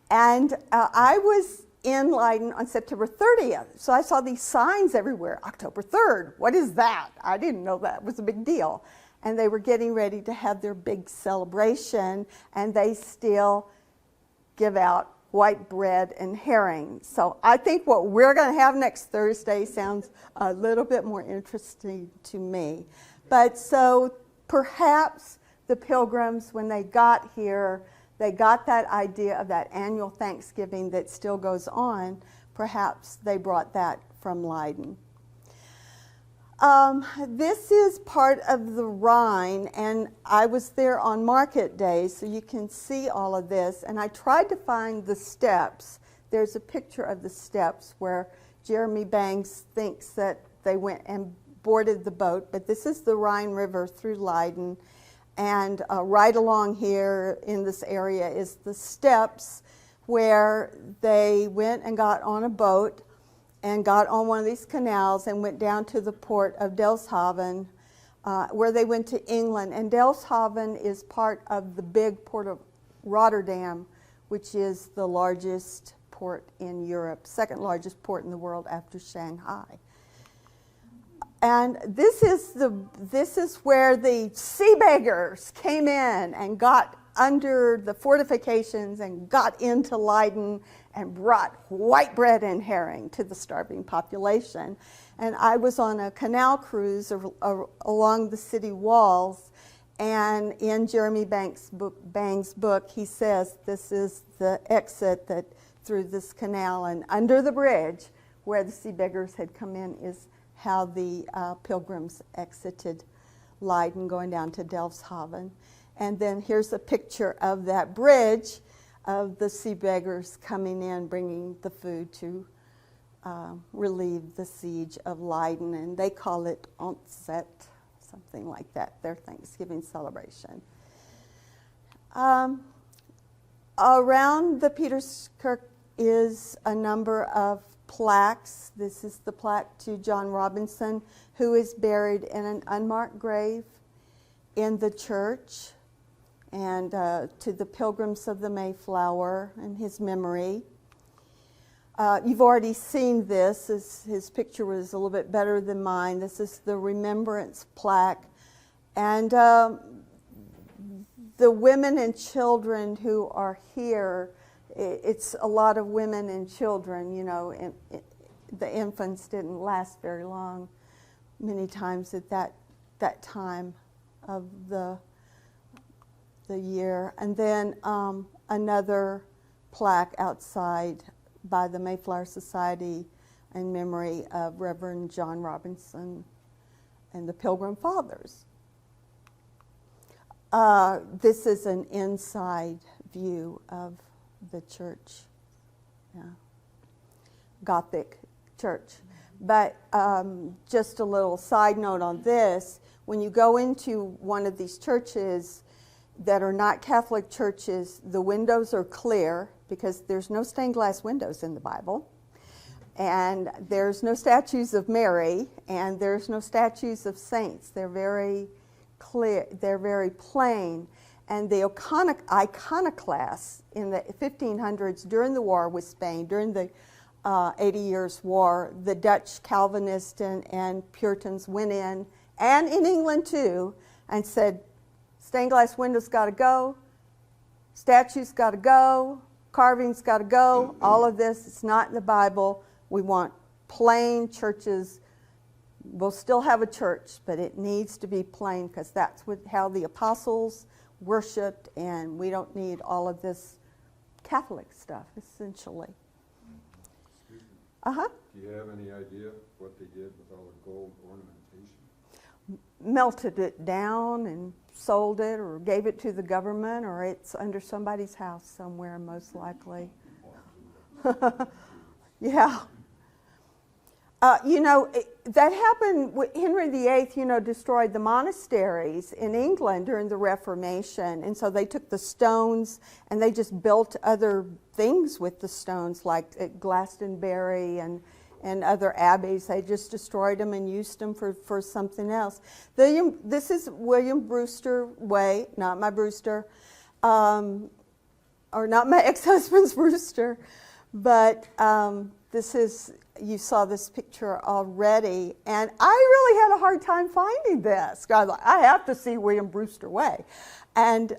And I was in Leiden on September 30th. So I saw these signs everywhere, October 3rd. What is that? I didn't know that was a big deal. And they were getting ready to have their big celebration, and they still give out white bread and herring. So I think what we're going to have next Thursday sounds a little bit more interesting to me. But so perhaps the Pilgrims, when they got here, they got that idea of that annual Thanksgiving that still goes on. Perhaps they brought that from Leiden. This is part of the Rhine, and I was there on market day, so you can see all of this. And I tried to find the steps. There's a picture of the steps where Jeremy Banks thinks that they went and boarded the boat, but this is the Rhine River through Leiden. And right along here in this area is the steps where they went and got on a boat and got on one of these canals and went down to the port of Delfshaven, where they went to England. And Delfshaven is part of the big port of Rotterdam, which is the largest port in Europe, second largest port in the world after Shanghai. And this is where the sea beggars came in and got under the fortifications and got into Leiden and brought white bread and herring to the starving population. And I was on a canal cruise along the city walls, and in Jeremy Banks' book, he says this is the exit that through this canal, and under the bridge where the sea beggars had come in is how the Pilgrims exited Leiden going down to Delfshaven. And then here's a picture of that bridge of the sea beggars coming in, bringing the food to relieve the siege of Leiden. And they call it Onset, something like that, their Thanksgiving celebration. Around the Peterskirk is a number of plaques. This is the plaque to John Robinson, who is buried in an unmarked grave in the church, and to the Pilgrims of the Mayflower in his memory. You've already seen this. His picture was a little bit better than mine. This is the remembrance plaque. And the women and children who are here, it's a lot of women and children, you know, and the infants didn't last very long many times at that time of the year. And then another plaque outside by the Mayflower Society in memory of Reverend John Robinson and the Pilgrim Fathers. This is an inside view of the church, yeah. Gothic church. But just a little side note on this, when you go into one of these churches that are not Catholic churches, the windows are clear because there's no stained glass windows in the Bible, and there's no statues of Mary, and there's no statues of saints. They're very clear, they're very plain. And the iconoclasts in the 1500s during the war with Spain, during the 80 Years' War, the Dutch Calvinists and Puritans went in, and in England too, and said, stained glass windows got to go, statues got to go, carvings got to go, all of this, it's not in the Bible. We want plain churches we'll still have a church, but it needs to be plain because that's how the apostles worshipped, and we don't need all of this Catholic stuff, essentially. Excuse me. Uh-huh. Do you have any idea what they did with all the gold ornamentation? Melted it down and sold it or gave it to the government, or it's under somebody's house somewhere, most likely. Yeah. That happened, Henry VIII, destroyed the monasteries in England during the Reformation. And so they took the stones and they just built other things with the stones, like at Glastonbury and other abbeys. They just destroyed them and used them for something else. This is William Brewster Way, not my Brewster, or not my ex-husband's Brewster, but this is, you saw this picture already, and I really had a hard time finding this. I was like, I have to see William Brewster Way. And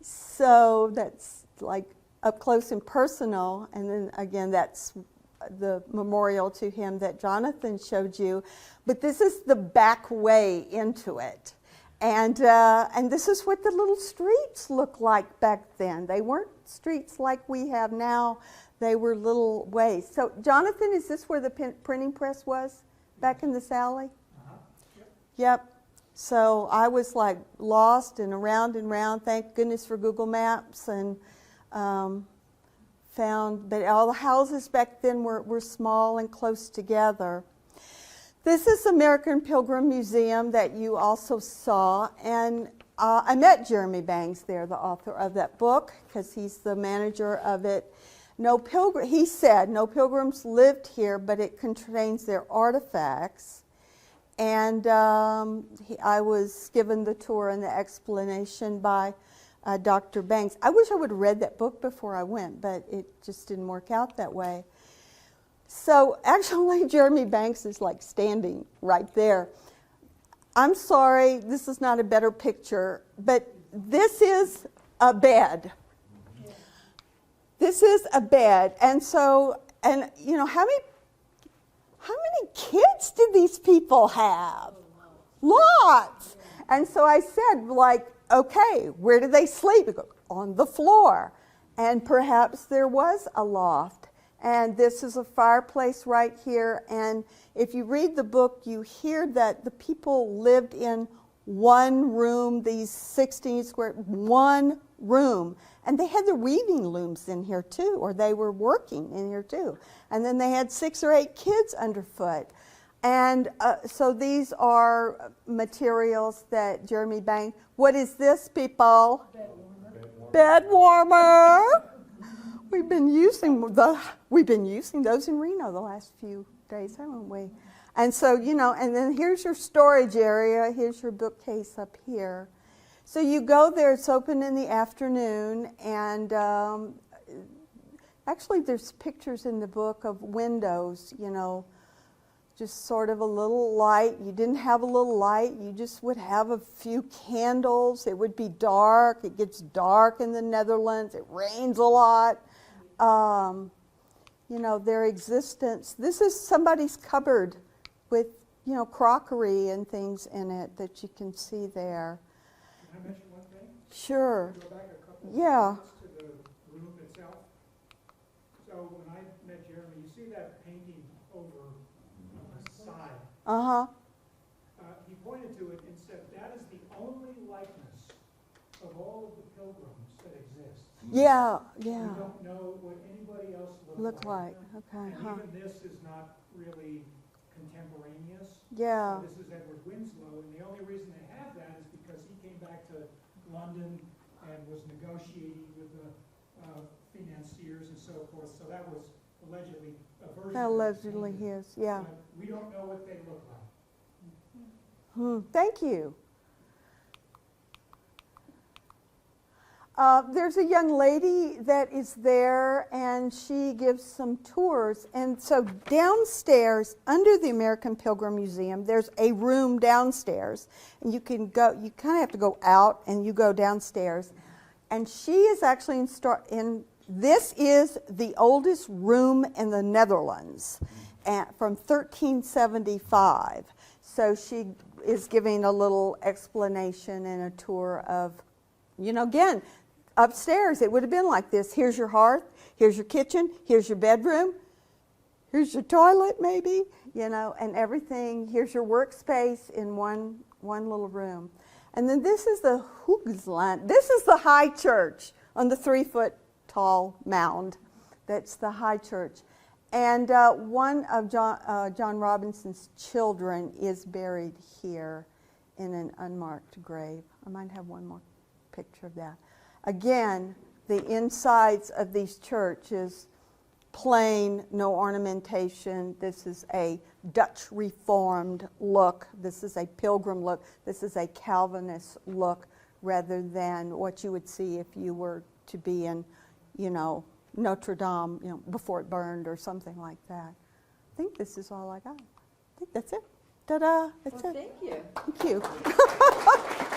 so that's like up close and personal, and then again, that's the memorial to him that Jonathan showed you. But this is the back way into it. And this is what the little streets looked like back then. They weren't streets like we have now. They were little ways. So, Jonathan, is this where the printing press was back in this alley? Uh-huh. Yep. So I was like lost and around and around. Thank goodness for Google Maps, and found, but all the houses back then were small and close together. This is American Pilgrim Museum that you also saw, and I met Jeremy Bangs there, the author of that book, because he's the manager of it. He said, no pilgrims lived here, but it contains their artifacts. And I was given the tour and the explanation by Dr. Banks. I wish I would have read that book before I went, but it just didn't work out that way. So actually, Jeremy Banks is like standing right there. I'm sorry, this is not a better picture, but this is a bed. This is a bed. And so, and you know, how many kids did these people have? Lots. And so I said, like, okay, where do they sleep? They go, on the floor. And perhaps there was a loft. And this is a fireplace right here. And if you read the book, you hear that the people lived in one room, these 16 square, one room. And they had the weaving looms in here too, or they were working in here too. And then they had 6 or 8 kids underfoot. And so these are materials that Jeremy Banks, what is this, people? Bed warmer. We've been using those in Reno the last few days, haven't we? And so, you know, and then here's your storage area. Here's your bookcase up here. So you go there, it's open in the afternoon, and actually there's pictures in the book of windows, you know, just sort of a little light. You didn't have a little light, you just would have a few candles. It would be dark. It gets dark in the Netherlands. It rains a lot. You know, their existence. This is somebody's cupboard with, you know, crockery and things in it that you can see there. Can I mention one thing? Sure. Go back a couple Yeah. of minutes to the room itself. So when I met Jeremy, you see that painting over on the side. Uh-huh. He pointed to it and said, that is the only likeness of all of the pilgrims that exist. Yeah, We yeah. don't know what anybody else Look like. Okay, And huh. even this is not really contemporaneous. Yeah. This is Edward Winslow, and the only reason they have that is because he came back to London and was negotiating with the financiers and so forth. So that was allegedly a version. Allegedly of the his, yeah. But we don't know what they look like. Thank you. There's a young lady that is there, and she gives some tours. And so downstairs, under the American Pilgrim Museum, there's a room downstairs. And you can go, you kind of have to go out, and you go downstairs. And she is actually this is the oldest room in the Netherlands. from 1375. So she is giving a little explanation and a tour of, again, upstairs it would have been like this. Here's your hearth, here's your kitchen, here's your bedroom, here's your toilet maybe, and everything. Here's your workspace in one little room. And then this is the Hoogsland. This is the high church on the 3-foot tall mound. That's the high church. And one of John Robinson's children is buried here in an unmarked grave. I might have one more picture of that. Again, the insides of these churches, plain, no ornamentation. This is a Dutch Reformed look. This is a Pilgrim look. This is a Calvinist look rather than what you would see if you were to be in, Notre Dame, before it burned or something like that. I think this is all I got. I think that's it. Ta-da! That's Well, it. thank you. Thank you.